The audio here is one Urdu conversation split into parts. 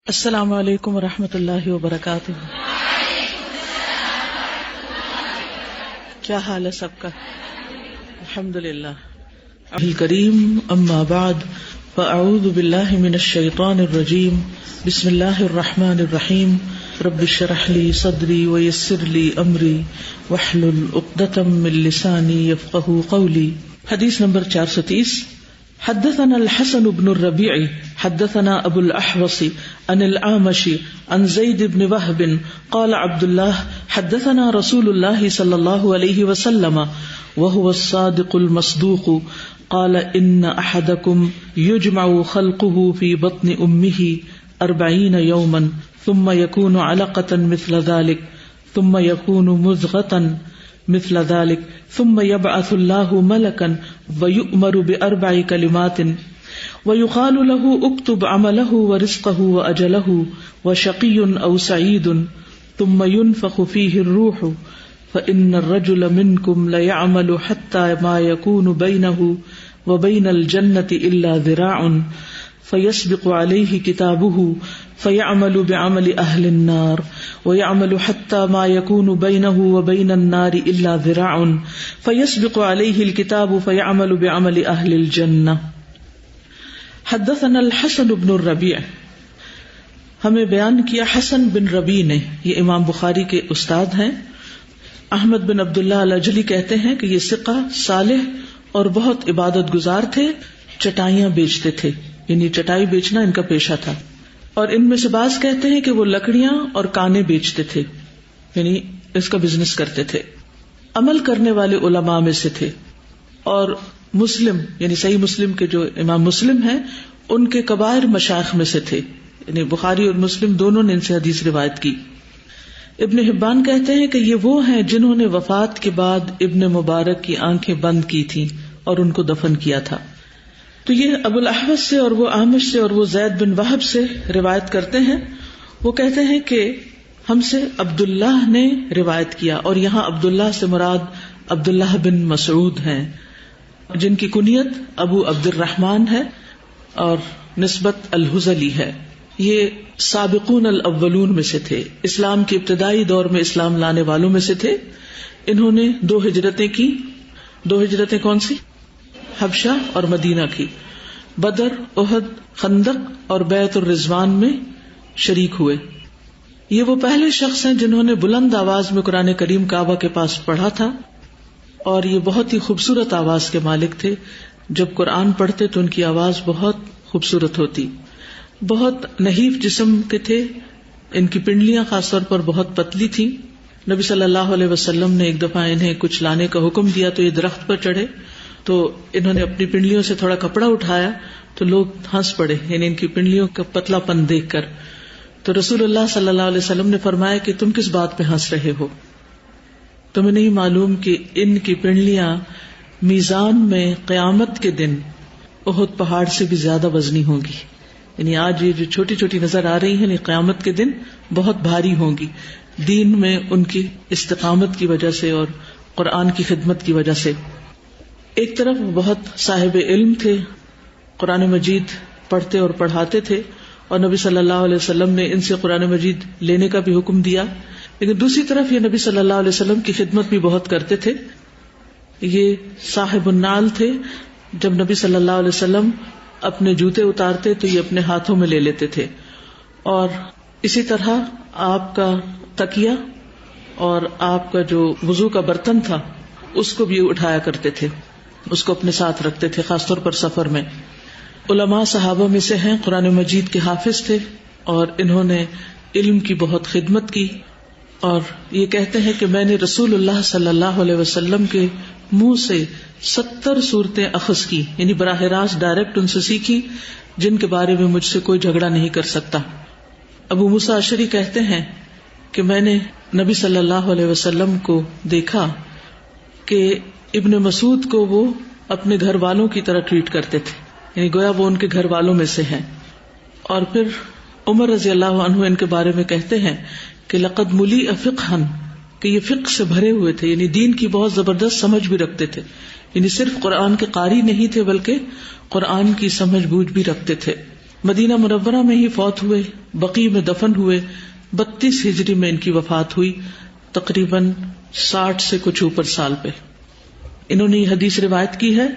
السلام علیکم ورحمۃ اللہ وبرکاتہ. کیا حال ہے سب کا؟ الحمدللہ. الکریم اما بعد فاعوذ باللہ من الشیطان الرجیم. بسم اللہ الرحمن الرحیم. رب اشرح لی صدری ویسر لی امری واحلل عقدۃ من لسانی یفقہوا قولی. حدیث نمبر 430. حدثنا الحسن بن الربيع حدثنا ابو الاحوص عن الأعمش عن زيد بن وهب قال عبد الله حدثنا رسول الله صلى الله عليه وسلم وهو الصادق المصدوق قال إن أحدكم يجمع خلقه في بطن أمه 40 يوما ثم يكون علقة مثل ذلك ثم يكون مضغة مثل ذلك ثم يبعث الله ملكا ويؤمر بأربع كلمات ويقال له اكتب عمله ورزقه وأجله وشقي أو سعيد ثم ينفخ فيه الروح فإن الرجل منكم ليعمل حتى ما يكون بينه وبين الجنة إلا ذراع فيسبق عليه كتابه فيعمل بعمل أهل النار ويعمل حتى ما يكون بينه وبين النار إلا ذراع فيسبق عليه الكتاب فيعمل بعمل أهل الجنة. حدثنا الحسن بن الربيع. ہمیں بیان کیا حسن بن ربیع نے. یہ امام بخاری کے استاد ہیں. احمد بن عبداللہ العجلی کہتے ہیں کہ یہ ثقہ صالح اور بہت عبادت گزار تھے. چٹائیاں بیچتے تھے، یعنی چٹائی بیچنا ان کا پیشہ تھا. اور ان میں سے بعض کہتے ہیں کہ وہ لکڑیاں اور کانے بیچتے تھے، یعنی اس کا بزنس کرتے تھے. عمل کرنے والے علماء میں سے تھے. اور مسلم یعنی صحیح مسلم کے جو امام مسلم ہیں ان کے کبائر مشائخ میں سے تھے، یعنی بخاری اور مسلم دونوں نے ان سے حدیث روایت کی. ابن حبان کہتے ہیں کہ یہ وہ ہیں جنہوں نے وفات کے بعد ابن مبارک کی آنکھیں بند کی تھیں اور ان کو دفن کیا تھا. تو یہ ابو الاحوص سے اور وہ اعمش سے اور وہ زید بن وہب سے روایت کرتے ہیں. وہ کہتے ہیں کہ ہم سے عبداللہ نے روایت کیا، اور یہاں عبداللہ سے مراد عبداللہ بن مسعود ہیں جن کی کنیت ابو عبد الرحمن ہے اور نسبت الحزلی ہے. یہ سابقون الاولون میں سے تھے، اسلام کے ابتدائی دور میں اسلام لانے والوں میں سے تھے. انہوں نے 2 ہجرتیں کی. 2 ہجرتیں کون سی؟ حبشہ اور مدینہ کی. بدر، احد، خندق اور بیعت الرضوان میں شریک ہوئے. یہ وہ پہلے شخص ہیں جنہوں نے بلند آواز میں قرآن کریم کعبہ کے پاس پڑھا تھا، اور یہ بہت ہی خوبصورت آواز کے مالک تھے. جب قرآن پڑھتے تو ان کی آواز بہت خوبصورت ہوتی. بہت نحیف جسم کے تھے. ان کی پنڈلیاں خاص طور پر بہت پتلی تھی. نبی صلی اللہ علیہ وسلم نے ایک دفعہ انہیں کچھ لانے کا حکم دیا تو یہ درخت پر چڑھے، تو انہوں نے اپنی پنڈلیوں سے تھوڑا کپڑا اٹھایا تو لوگ ہنس پڑے، یعنی ان کی پنڈلیوں کا پتلا پن دیکھ کر. تو رسول اللہ صلی اللہ علیہ وسلم نے فرمایا کہ تم کس بات پہ ہنس رہے ہو؟ تمہیں نہیں معلوم کہ ان کی پنڈلیاں میزان میں قیامت کے دن احد پہاڑ سے بھی زیادہ وزنی ہوں گی. یعنی آج یہ جو چھوٹی چھوٹی نظر آ رہی ہیں، قیامت کے دن بہت بھاری ہوں گی، دین میں ان کی استقامت کی وجہ سے اور قرآن کی خدمت کی وجہ سے. ایک طرف بہت صاحب علم تھے، قرآن مجید پڑھتے اور پڑھاتے تھے، اور نبی صلی اللہ علیہ وسلم نے ان سے قرآن مجید لینے کا بھی حکم دیا. لیکن دوسری طرف یہ نبی صلی اللہ علیہ وسلم کی خدمت بھی بہت کرتے تھے. یہ صاحب النعل تھے. جب نبی صلی اللہ علیہ وسلم اپنے جوتے اتارتے تو یہ اپنے ہاتھوں میں لے لیتے تھے. اور اسی طرح آپ کا تکیہ اور آپ کا جو وضو کا برتن تھا اس کو بھی اٹھایا کرتے تھے، اس کو اپنے ساتھ رکھتے تھے، خاص طور پر سفر میں. علماء صحابہ میں سے ہیں، قرآن مجید کے حافظ تھے اور انہوں نے علم کی بہت خدمت کی. اور یہ کہتے ہیں کہ میں نے رسول اللہ صلی اللہ علیہ وسلم کے منہ سے 70 صورتیں اخذ کی، یعنی براہ راست ڈائریکٹ ان سے سیکھی، جن کے بارے میں مجھ سے کوئی جھگڑا نہیں کر سکتا. ابو موسیٰ اشعری کہتے ہیں کہ میں نے نبی صلی اللہ علیہ وسلم کو دیکھا کہ ابن مسعود کو وہ اپنے گھر والوں کی طرح ٹریٹ کرتے تھے، یعنی گویا وہ ان کے گھر والوں میں سے ہیں. اور پھر عمر رضی اللہ عنہ ان کے بارے میں کہتے ہیں کہ لقد ملی فقہا، کہ یہ فقہ سے بھرے ہوئے تھے، یعنی دین کی بہت زبردست سمجھ بھی رکھتے تھے. یعنی صرف قرآن کے قاری نہیں تھے بلکہ قرآن کی سمجھ بوجھ بھی رکھتے تھے. مدینہ منورہ میں ہی فوت ہوئے، بقیع میں دفن ہوئے، 32 ہجری میں ان کی وفات ہوئی، تقریباً 60 سے کچھ اوپر سال پہ. انہوں نے یہ حدیث روایت کی ہے.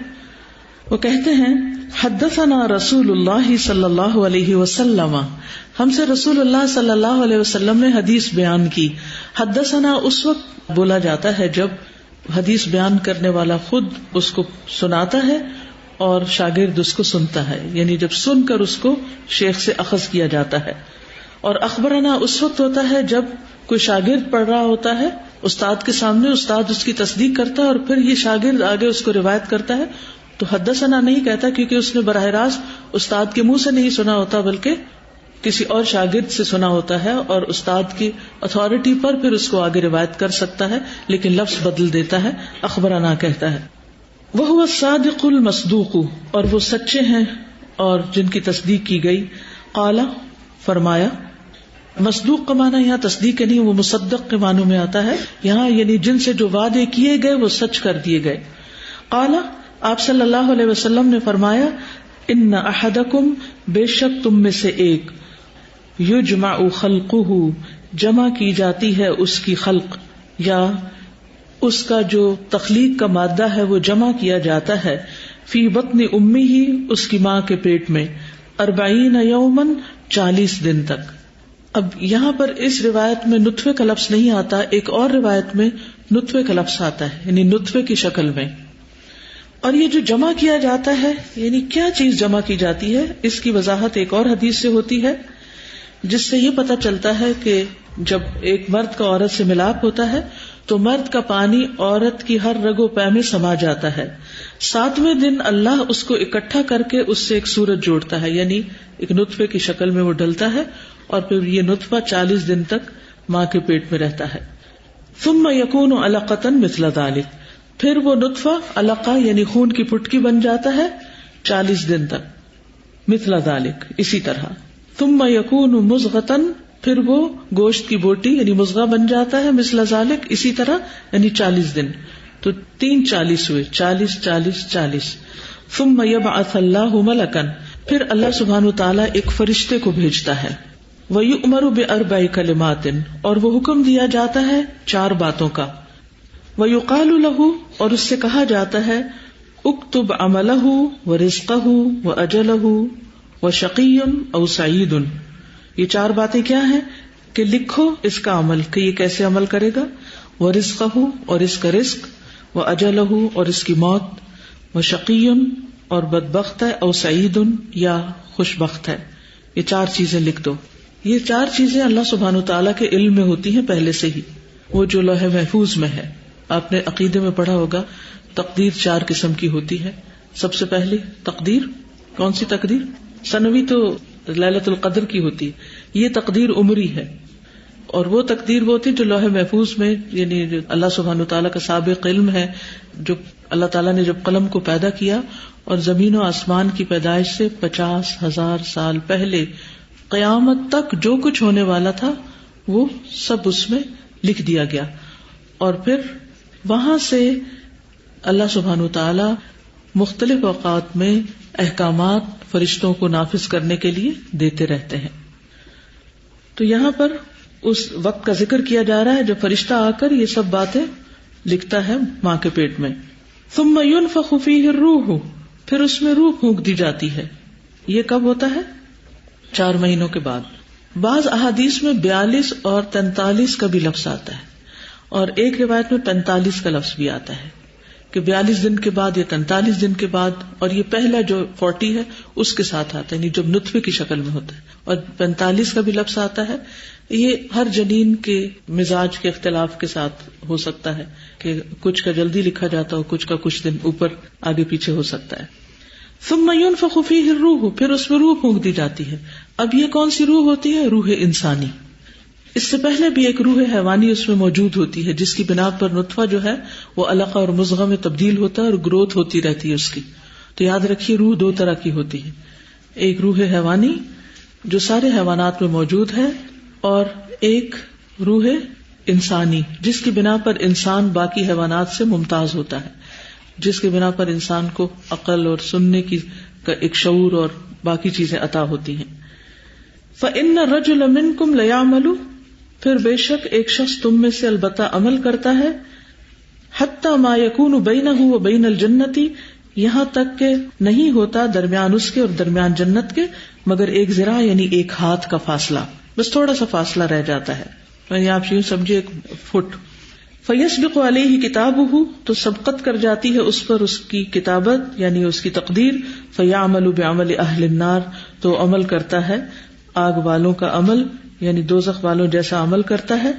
وہ کہتے ہیں حدثنا رسول اللہ صلی اللہ علیہ وسلم، ہم سے رسول اللہ صلی اللہ علیہ وسلم نے حدیث بیان کی. حدثنا اس وقت بولا جاتا ہے جب حدیث بیان کرنے والا خود اس کو سناتا ہے اور شاگرد اس کو سنتا ہے، یعنی جب سن کر اس کو شیخ سے اخذ کیا جاتا ہے. اور اخبرنا اس وقت ہوتا ہے جب کوئی شاگرد پڑھ رہا ہوتا ہے استاد کے سامنے، استاد اس کی تصدیق کرتا ہے اور پھر یہ شاگرد آگے اس کو روایت کرتا ہے. تو حدثنا نہیں کہتا کیونکہ اس نے براہ راست استاد کے منہ سے نہیں سنا ہوتا بلکہ کسی اور شاگرد سے سنا ہوتا ہے، اور استاد کی اتھارٹی پر پھر اس کو آگے روایت کر سکتا ہے، لیکن لفظ بدل دیتا ہے، اخبرنا کہتا ہے. وَهُوَ الصَّادِقُ الْمَصْدُوقُ، اور وہ سچے ہیں اور جن کی تصدیق کی گئی. قال، فرمایا. مصدوق کا معنی یہاں تصدیق نہیں، وہ مصدق کے معنوں میں آتا ہے یہاں، یعنی جن سے جو وعدے کیے گئے وہ سچ کر دیے گئے. قال، آپ صلی اللہ علیہ وسلم نے فرمایا ان احدکم، بے شک تم میں سے ایک، یجمع خلقہ، جمع کی جاتی ہے اس کی خلق یا اس کا جو تخلیق کا مادہ ہے وہ جمع کیا جاتا ہے، فی بطن امہ، اس کی ماں کے پیٹ میں، 40 یومن، 40 دن تک. اب یہاں پر اس روایت میں نطفے کا لفظ نہیں آتا، ایک اور روایت میں نطفے کا لفظ آتا ہے، یعنی نطفے کی شکل میں. اور یہ جو جمع کیا جاتا ہے، یعنی کیا چیز جمع کی جاتی ہے، اس کی وضاحت ایک اور حدیث سے ہوتی ہے، جس سے یہ پتہ چلتا ہے کہ جب ایک مرد کا عورت سے ملاپ ہوتا ہے تو مرد کا پانی عورت کی ہر رگ و پے میں سما جاتا ہے. 7ویں دن اللہ اس کو اکٹھا کر کے اس سے ایک صورت جوڑتا ہے، یعنی ایک نطفے کی شکل میں وہ ڈلتا ہے، اور پھر یہ نطفہ 40 دن تک ماں کے پیٹ میں رہتا ہے. ثم یکون علقۃ مثل ذلک، پھر وہ نطفہ علقہ یعنی خون کی پٹکی بن جاتا ہے 40 دن تک، مثل ذلک، اسی طرح. ثم یکون مضغۃ، پھر وہ گوشت کی بوٹی یعنی مضغہ بن جاتا ہے، مثل ذلک، اسی طرح، یعنی 40 دن. تو 3 40 ہوئے، 40 40 40. ثم یبعث اللہ ملکا، پھر اللہ سبحانہ وتعالی ایک فرشتے کو بھیجتا ہے. وَيُؤْمَرُ بِأَرْبَعِ كَلِمَاتٍ، اور وہ حکم دیا جاتا ہے 4 باتوں کا. وَيُقَالُ لَهُ، اور اس سے کہا جاتا ہے اُكْتُبْ عَمَلَهُ وَرِزْقَهُ وَأَجَلَهُ وَشَقِيٌّ أَوْ سَعِيدٌ. یہ 4 باتیں کیا ہیں کہ لکھو اس کا عمل کہ یہ کیسے عمل کرے گا، وَرِزْقَهُ، اور اس کا رزق، وَأَجَلَهُ، اور اس کی موت، وَشَقِيٌّ، اور بدبخت ہے، أَوْ سَعِيدٌ، یا خوش بخت ہے. یہ 4 چیزیں لکھ دو. یہ 4 چیزیں اللہ سبحانہ وتعالیٰ کے علم میں ہوتی ہیں پہلے سے ہی، وہ جو لوح محفوظ میں ہے. آپ نے عقیدے میں پڑھا ہوگا تقدیر 4 قسم کی ہوتی ہے. سب سے پہلی تقدیر، کون سی تقدیر؟ سنوی تو لیلۃ القدر کی ہوتی ہے، یہ تقدیر عمری ہے. اور وہ تقدیر وہ ہوتی ہے جو لوح محفوظ میں، یعنی جو اللہ سبحانہ وتعالیٰ کا سابق علم ہے، جو اللہ تعالیٰ نے جب قلم کو پیدا کیا اور زمین و آسمان کی پیدائش سے 50,000 سال پہلے قیامت تک جو کچھ ہونے والا تھا وہ سب اس میں لکھ دیا گیا. اور پھر وہاں سے اللہ سبحانہ وتعالی مختلف اوقات میں احکامات فرشتوں کو نافذ کرنے کے لیے دیتے رہتے ہیں. تو یہاں پر اس وقت کا ذکر کیا جا رہا ہے جب فرشتہ آ کر یہ سب باتیں لکھتا ہے ماں کے پیٹ میں. ثم ينفخ فيه الروح، پھر اس میں روح پھونک دی جاتی ہے. یہ کب ہوتا ہے؟ 4 مہینوں کے بعد. بعض احادیث میں 42 اور 43 کا بھی لفظ آتا ہے، اور ایک روایت میں 45 کا لفظ بھی آتا ہے کہ 42 دن کے بعد یا 43 دن کے بعد. اور یہ پہلا جو 40 ہے اس کے ساتھ آتا ہے، یعنی جب نطفے کی شکل میں ہوتا ہے. اور 45 کا بھی لفظ آتا ہے. یہ ہر جنین کے مزاج کے اختلاف کے ساتھ ہو سکتا ہے کہ کچھ کا جلدی لکھا جاتا ہو، کچھ کا کچھ دن اوپر آگے پیچھے ہو سکتا ہے. ثم ينفخ فيه الروح، پھر اس میں روح پھونک دی جاتی ہے. اب یہ کون سی روح ہوتی ہے؟ روح انسانی. اس سے پہلے بھی ایک روح حیوانی اس میں موجود ہوتی ہے جس کی بنا پر نطفہ جو ہے وہ علقہ اور مضغہ میں تبدیل ہوتا ہے اور گروتھ ہوتی رہتی ہے اس کی. تو یاد رکھیے روح 2 طرح کی ہوتی ہے، ایک روح حیوانی جو سارے حیوانات میں موجود ہے، اور ایک روح انسانی جس کی بنا پر انسان باقی حیوانات سے ممتاز ہوتا ہے، جس کی بنا پر انسان کو عقل اور سننے کی کا ایک شعور اور باقی چیزیں عطا ہوتی ہیں. فإن الرجل منکم لیعمل، پھر بے شک ایک شخص تم میں سے البتہ عمل کرتا ہے، حتی ما یکون بینہ وبین الجنۃ، یہاں تک کہ نہیں ہوتا درمیان اس کے اور درمیان جنت کے مگر ایک ذراع یعنی ایک ہاتھ کا فاصلہ، بس تھوڑا سا فاصلہ رہ جاتا ہے، یعنی آپ یوں سمجھے ایک فٹ. فیسبق علیہ کتابہ، تو سبقت کر جاتی ہے اس پر اس کی کتابت یعنی اس کی تقدیر. فیعمل بعمل اہل النار، تو عمل کرتا ہے آگ والوں کا عمل یعنی دوزخ والوں جیسا عمل کرتا ہے.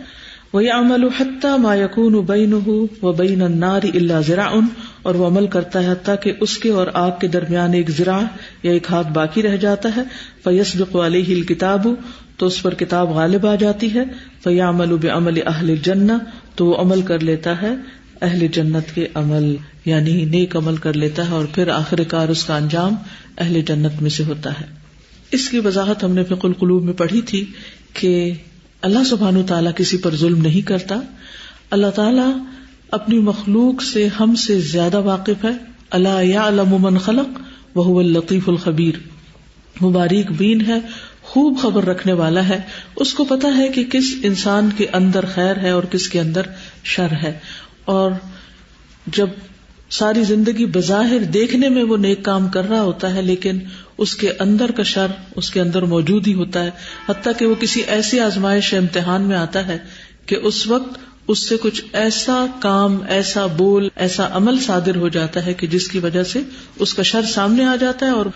وَيَعْمَلُ حَتَّى مَا يَكُونُ بَيْنُهُ وَبَيْنَ النَّارِ إِلَّا ذِرَاعٌ، اور وہ عمل کرتا ہے حتیٰ کہ اس کے اور آگ کے درمیان ایک ذراع یا ایک ہاتھ باقی رہ جاتا ہے. فَيَسْبِقُ عَلَيْهِ الْكِتَابُ، تو اس پر کتاب غالب آ جاتی ہے. فَيَعْمَلُ بِعَمَلِ أَهْلِ الْجَنَّةِ، تو وہ عمل کر لیتا ہے اہل جنت کے عمل یعنی نیک عمل کر لیتا ہے، اور پھر آخر کار اس کا انجام اہل جنت میں سے ہوتا ہے. اس کی وضاحت ہم نے فقہ القلوب میں پڑھی تھی کہ اللہ سبحانہ تعالیٰ کسی پر ظلم نہیں کرتا. اللہ تعالیٰ اپنی مخلوق سے ہم سے زیادہ واقف ہے. الا یعلم من خلق وهو اللطیف الخبیر، وہ باریک بین ہے، خوب خبر رکھنے والا ہے. اس کو پتا ہے کہ کس انسان کے اندر خیر ہے اور کس کے اندر شر ہے. اور جب ساری زندگی بظاہر دیکھنے میں وہ نیک کام کر رہا ہوتا ہے لیکن اس کے اندر کا شر اس کے اندر موجود ہی ہوتا ہے، حتیٰ کہ وہ کسی ایسی آزمائش امتحان میں آتا ہے کہ اس وقت اس سے کچھ ایسا کام، ایسا بول، ایسا عمل صادر ہو جاتا ہے کہ جس کی وجہ سے اس کا شر سامنے آ جاتا ہے اور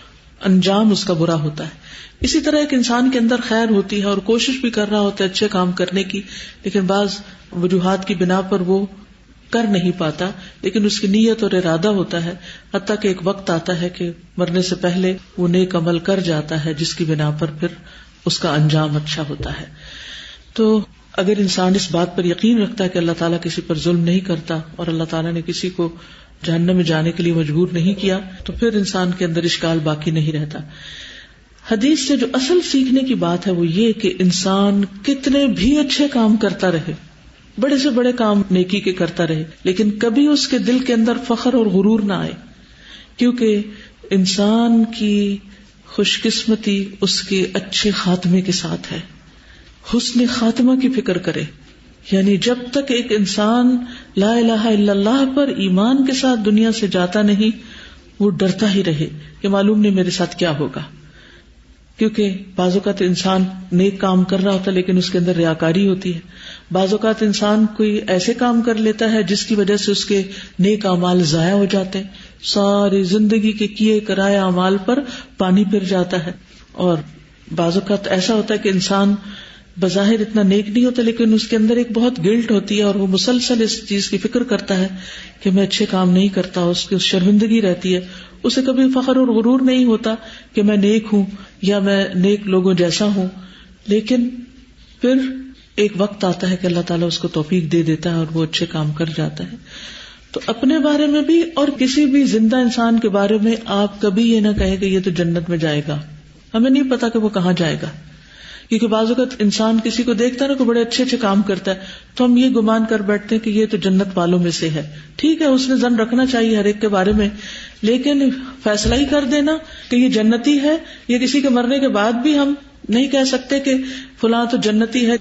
انجام اس کا برا ہوتا ہے. اسی طرح ایک انسان کے اندر خیر ہوتی ہے اور کوشش بھی کر رہا ہوتا ہے اچھے کام کرنے کی، لیکن بعض وجوہات کی بنا پر وہ کر نہیں پاتا، لیکن اس کی نیت اور ارادہ ہوتا ہے، حتیٰ کہ ایک وقت آتا ہے کہ مرنے سے پہلے وہ نیک عمل کر جاتا ہے جس کی بنا پر پھر اس کا انجام اچھا ہوتا ہے. تو اگر انسان اس بات پر یقین رکھتا ہے کہ اللہ تعالیٰ کسی پر ظلم نہیں کرتا اور اللہ تعالیٰ نے کسی کو جہنم میں جانے کے لیے مجبور نہیں کیا، تو پھر انسان کے اندر اشکال باقی نہیں رہتا. حدیث سے جو اصل سیکھنے کی بات ہے وہ یہ کہ انسان کتنے بھی اچھے کام کرتا رہے، بڑے سے بڑے کام نیکی کے کرتا رہے، لیکن کبھی اس کے دل کے اندر فخر اور غرور نہ آئے، کیونکہ انسان کی خوش قسمتی اس کے اچھے خاتمے کے ساتھ ہے. حسن خاتمہ کی فکر کرے، یعنی جب تک ایک انسان لا الہ الا اللہ پر ایمان کے ساتھ دنیا سے جاتا نہیں، وہ ڈرتا ہی رہے کہ معلوم نہیں میرے ساتھ کیا ہوگا. کیونکہ بعض اوقات انسان نیک کام کر رہا ہوتا ہے لیکن اس کے اندر ریاکاری ہوتی ہے. بعض اوقات انسان کوئی ایسے کام کر لیتا ہے جس کی وجہ سے اس کے نیک اعمال ضائع ہو جاتے ہیں، ساری زندگی کے کیے کرائے اعمال پر پانی پھر جاتا ہے. اور بعض اوقات ایسا ہوتا ہے کہ انسان بظاہر اتنا نیک نہیں ہوتا لیکن اس کے اندر ایک بہت گلٹ ہوتی ہے اور وہ مسلسل اس چیز کی فکر کرتا ہے کہ میں اچھے کام نہیں کرتا، اس کی شرمندگی رہتی ہے. اسے کبھی فخر اور غرور نہیں ہوتا کہ میں نیک ہوں یا میں نیک لوگوں جیسا ہوں، لیکن پھر ایک وقت آتا ہے کہ اللہ تعالیٰ اس کو توفیق دے دیتا ہے اور وہ اچھے کام کر جاتا ہے. تو اپنے بارے میں بھی اور کسی بھی زندہ انسان کے بارے میں آپ کبھی یہ نہ کہیں کہ یہ تو جنت میں جائے گا. ہمیں نہیں پتا کہ وہ کہاں جائے گا، کیونکہ بعض اوقات انسان کسی کو دیکھتا ہے نا کہ بڑے اچھے اچھے کام کرتا ہے تو ہم یہ گمان کر بیٹھتے ہیں کہ یہ تو جنت والوں میں سے ہے. ٹھیک ہے، اس نے ظن رکھنا چاہیے ہر ایک کے بارے میں، لیکن فیصلہ ہی کر دینا کہ یہ جنتی ہے، یہ کسی کے مرنے کے بعد بھی ہم نہیں کہہ سکتے کہ فلاں تو جنتی ہے.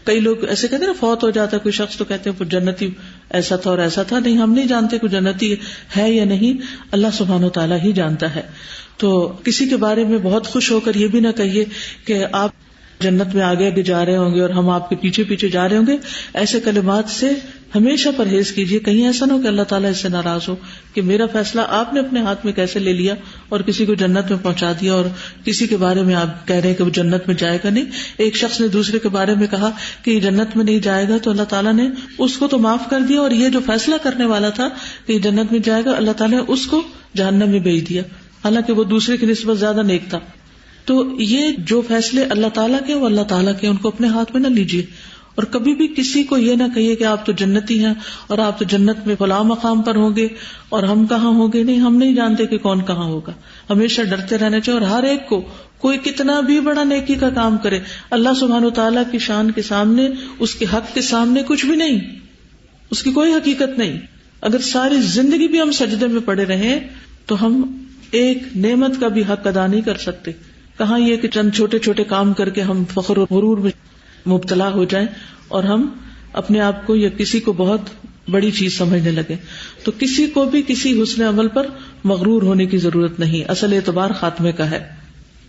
کئی لوگ ایسے کہتے ہیں نا، فوت ہو جاتا ہے کوئی شخص تو کہتے ہیں وہ جنتی ایسا تھا اور ایسا تھا. نہیں، ہم نہیں جانتے کہ جنتی ہے یا نہیں، اللہ سبحانہ و تعالیٰ ہی جانتا ہے. تو کسی کے بارے میں بہت خوش ہو کر یہ بھی نہ کہیے کہ آپ جنت میں آگے آگے جا رہے ہوں گے اور ہم آپ کے پیچھے پیچھے جا رہے ہوں گے. ایسے کلمات سے ہمیشہ پرہیز کیجیے، کہیں ایسا نہ ہو کہ اللہ تعالیٰ اس سے ناراض ہو کہ میرا فیصلہ آپ نے اپنے ہاتھ میں کیسے لے لیا اور کسی کو جنت میں پہنچا دیا اور کسی کے بارے میں آپ کہہ رہے ہیں کہ وہ جنت میں جائے گا. نہیں، ایک شخص نے دوسرے کے بارے میں کہا کہ یہ جنت میں نہیں جائے گا تو اللہ تعالیٰ نے اس کو تو معاف کر دیا، اور یہ جو فیصلہ کرنے والا تھا کہ یہ جنت میں جائے گا، اللہ تعالیٰ نے اس کو جہنم میں بھیج دیا، حالانکہ وہ دوسرے کی نسبت زیادہ نیک تھا. تو یہ جو فیصلے اللہ تعالیٰ کے وہ اللہ تعالیٰ کے، ان کو اپنے ہاتھ میں نہ لیجیے. اور کبھی بھی کسی کو یہ نہ کہیے کہ آپ تو جنتی ہیں اور آپ تو جنت میں فلاں مقام پر ہوں گے اور ہم کہاں ہوں گے. نہیں، ہم نہیں جانتے کہ کون کہاں ہوگا. ہمیشہ ڈرتے رہنا چاہیے. اور ہر ایک کو کوئی کتنا بھی بڑا نیکی کا کام کرے، اللہ سبحانہ وتعالیٰ کی شان کے سامنے، اس کے حق کے سامنے کچھ بھی نہیں، اس کی کوئی حقیقت نہیں. اگر ساری زندگی بھی ہم سجدے میں پڑے رہیں تو ہم ایک نعمت کا بھی حق ادا نہیں کر سکتے. کہاں یہ کہ چند چھوٹے چھوٹے کام کر کے ہم فخر و غرور میں مبتلا ہو جائیں اور ہم اپنے آپ کو یا کسی کو بہت بڑی چیز سمجھنے لگے. تو کسی کو بھی کسی حسن عمل پر مغرور ہونے کی ضرورت نہیں، اصل اعتبار خاتمے کا ہے.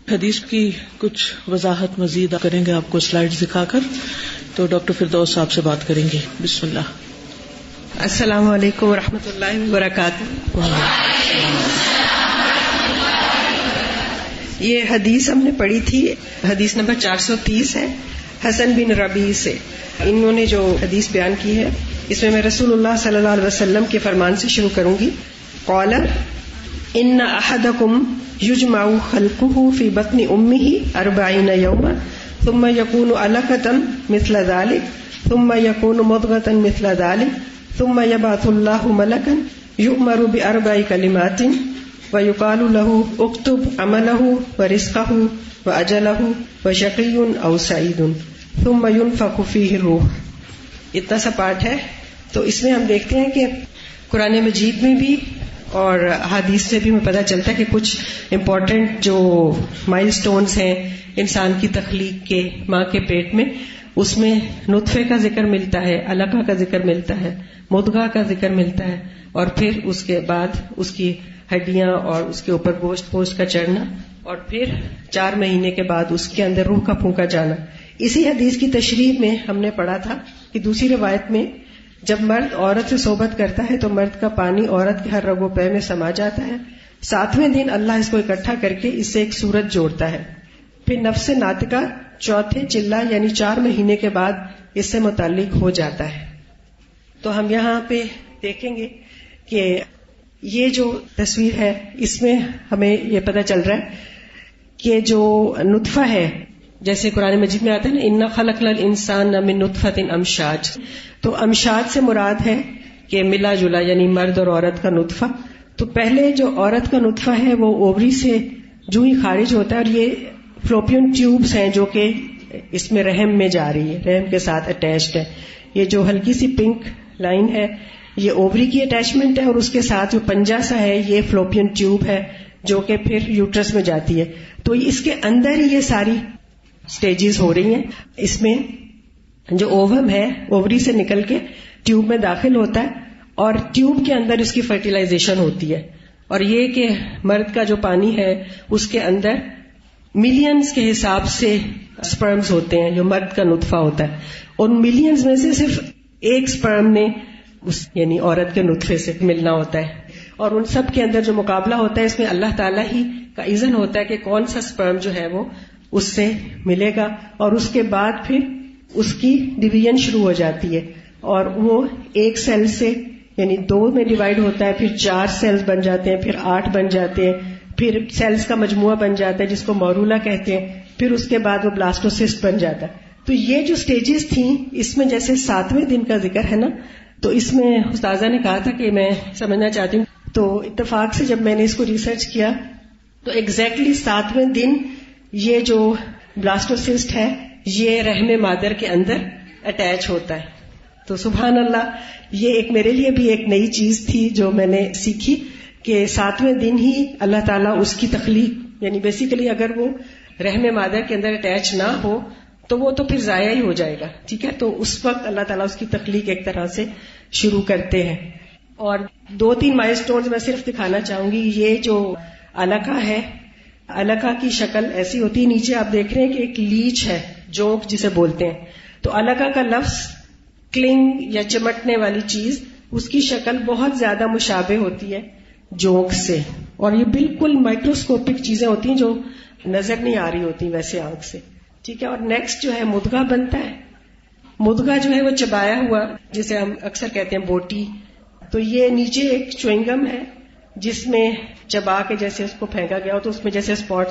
حدیث کی کچھ وضاحت مزید کریں گے آپ کو سلائیڈ دکھا کر. تو ڈاکٹر فردوس صاحب سے بات کریں گے. بسم اللہ. السلام علیکم ورحمۃ اللہ وبرکاتہ. یہ حدیث ہم نے پڑھی تھی، حدیث نمبر 430 ہے، حسن بن ربیع سے. انہوں نے جو حدیث بیان کی ہے اس میں رسول اللہ صلی اللہ علیہ وسلم کے فرمان سے شروع کروں گی. قال ان احدکم یجمع خلقه فی بطن امہ 40 یوما ثم یکون علقۃ مثل ذلک ثم یکون مضغۃ مثل ذلک ثم یبعث اللہ ملکا یؤمر باربع کلمات ویقال له اکتب عمله ورزقه واجله وشقی او سعید ثم ينفخ فیہ الروح. اتنا سا پارٹ ہے. تو اس میں ہم دیکھتے ہیں کہ قرآن مجید میں بھی اور حدیث سے بھی ہمیں پتہ چلتا ہے کہ کچھ امپورٹنٹ جو مائل سٹونز ہیں انسان کی تخلیق کے، ماں کے پیٹ میں، اس میں نطفے کا ذکر ملتا ہے، علقہ کا ذکر ملتا ہے، مضغہ کا ذکر ملتا ہے، اور پھر اس کے بعد اس کی ہڈیاں اور اس کے اوپر گوشت پوشت کا چڑھنا، اور پھر 4 مہینے کے بعد اس کے اندر روح کا پھونکا جانا. اسی حدیث کی تشریح میں ہم نے پڑھا تھا کہ دوسری روایت میں جب مرد عورت سے صحبت کرتا ہے تو مرد کا پانی عورت کے ہر رگ و پے میں سما جاتا ہے. 7ویں دن اللہ اس کو اکٹھا کر کے اس سے ایک صورت جوڑتا ہے. پھر نفس ناطقہ چوتھے چلہ یعنی 4 مہینے کے بعد اس سے متعلق ہو جاتا ہے. تو ہم یہاں پہ دیکھیں گے کہ یہ جو تصویر ہے اس میں ہمیں یہ پتہ چل رہا ہے کہ جو نطفہ ہے، جیسے قرآن مجید میں آتا ہے نا اِنَّا خَلَقْنَا الْإِنسَانَ مِن نُطْفَةٍ أَمْشَاجٍ، تو امشاج سے مراد ہے کہ ملا جلا یعنی مرد اور عورت کا نطفہ. تو پہلے جو عورت کا نطفہ ہے وہ اووری سے جو ہی خارج ہوتا ہے، اور یہ فلوپین ٹیوبز ہیں جو کہ اس میں رحم میں جا رہی ہے، رحم کے ساتھ اٹیچڈ ہے. یہ جو ہلکی سی پنک لائن ہے یہ اووری کی اٹیچمنٹ ہے، اور اس کے ساتھ جو پنجہ سا ہے یہ فلوپین ٹیوب ہے جو کہ پھر یوٹرس میں جاتی ہے. تو اس کے اندر ہی یہ ساری سٹیجز ہو رہی ہیں. اس میں جو اووم ہے اووری سے نکل کے ٹیوب میں داخل ہوتا ہے، اور ٹیوب کے اندر اس کی فرٹیلائزیشن ہوتی ہے. اور یہ کہ مرد کا جو پانی ہے اس کے اندر ملینز کے حساب سے سپرمز ہوتے ہیں جو مرد کا نطفہ ہوتا ہے. ان ملینز میں سے صرف ایک سپرم نے اس یعنی عورت کے نطفے سے ملنا ہوتا ہے، اور ان سب کے اندر جو مقابلہ ہوتا ہے اس میں اللہ تعالیٰ ہی کا اذن ہوتا ہے کہ کون سا سپرم جو ہے وہ اس سے ملے گا. اور اس کے بعد پھر اس کی ڈویژن شروع ہو جاتی ہے، اور وہ ایک سیل سے یعنی 2 میں ڈیوائیڈ ہوتا ہے، پھر 4 سیلز بن جاتے ہیں، پھر 8 بن جاتے ہیں، پھر سیلز کا مجموعہ بن جاتا ہے جس کو مورولا کہتے ہیں، پھر اس کے بعد وہ بلاسٹوسسٹ بن جاتا ہے. تو یہ جو سٹیجز تھیں اس میں جیسے 7ویں دن کا ذکر ہے نا، تو اس میں استاذہ نے کہا تھا کہ میں سمجھنا چاہتی ہوں. تو اتفاق سے جب میں نے اس کو ریسرچ کیا تو ایگزیکٹلی 7ویں دن یہ جو بلاسٹوسسٹ ہے یہ رحم مادر کے اندر اٹیچ ہوتا ہے. تو سبحان اللہ، یہ ایک میرے لیے بھی ایک نئی چیز تھی جو میں نے سیکھی کہ 7ویں دن ہی اللہ تعالیٰ اس کی تخلیق یعنی بیسیکلی اگر وہ رحم مادر کے اندر اٹیچ نہ ہو تو وہ تو پھر ضائع ہی ہو جائے گا. ٹھیک ہے، تو اس وقت اللہ تعالیٰ اس کی تخلیق ایک طرح سے شروع کرتے ہیں. اور 2-3 مائل سٹونز میں صرف دکھانا چاہوں گی. یہ جو علقہ ہے، علقہ کی شکل ایسی ہوتی ہے، نیچے آپ دیکھ رہے ہیں کہ ایک لیچ ہے، جوک جسے بولتے ہیں. تو علقہ کا لفظ کلنگ یا چمٹنے والی چیز، اس کی شکل بہت زیادہ مشابہ ہوتی ہے جوک سے، اور یہ بالکل مائکروسکوپک چیزیں ہوتی ہیں جو نظر نہیں آ رہی ہوتی ویسے آنکھ سے. ٹھیک ہے. اور نیکسٹ جو ہے مضغہ بنتا ہے. مضغہ جو ہے وہ چبایا ہوا جسے ہم اکثر کہتے ہیں بوٹی. تو یہ نیچے ایک چوئنگم ہے جس میں چبا کے جیسے اس کو پھینکا گیا ہو تو اس میں جیسے اسپاٹ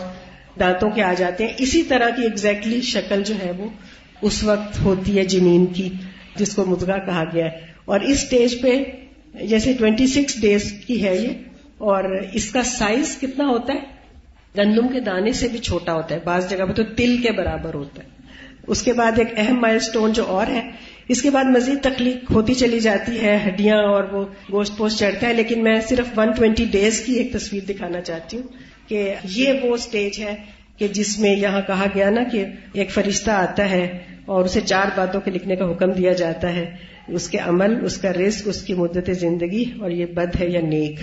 دانتوں کے آ جاتے ہیں، اسی طرح کی ایگزیکٹلی شکل جو ہے وہ اس وقت ہوتی ہے جنین کی جس کو مضغہ کہا گیا ہے. اور اس سٹیج پہ جیسے 26 ڈیز کی ہے یہ، اور اس کا سائز کتنا ہوتا ہے؟ گندم کے دانے سے بھی چھوٹا ہوتا ہے، بعض جگہ پہ تو تل کے برابر ہوتا ہے. اس کے بعد ایک اہم مائل سٹون جو اور ہے اس کے بعد مزید تخلیق ہوتی چلی جاتی ہے، ہڈیاں اور وہ گوشت پوشت چڑھتا ہے. لیکن میں صرف 120 ڈیز کی ایک تصویر دکھانا چاہتی ہوں کہ یہ وہ سٹیج ہے کہ جس میں یہاں کہا گیا نا کہ ایک فرشتہ آتا ہے اور اسے 4 باتوں کے لکھنے کا حکم دیا جاتا ہے، اس کے عمل، اس کا رزق، اس کی مدت زندگی اور یہ بد ہے یا نیک،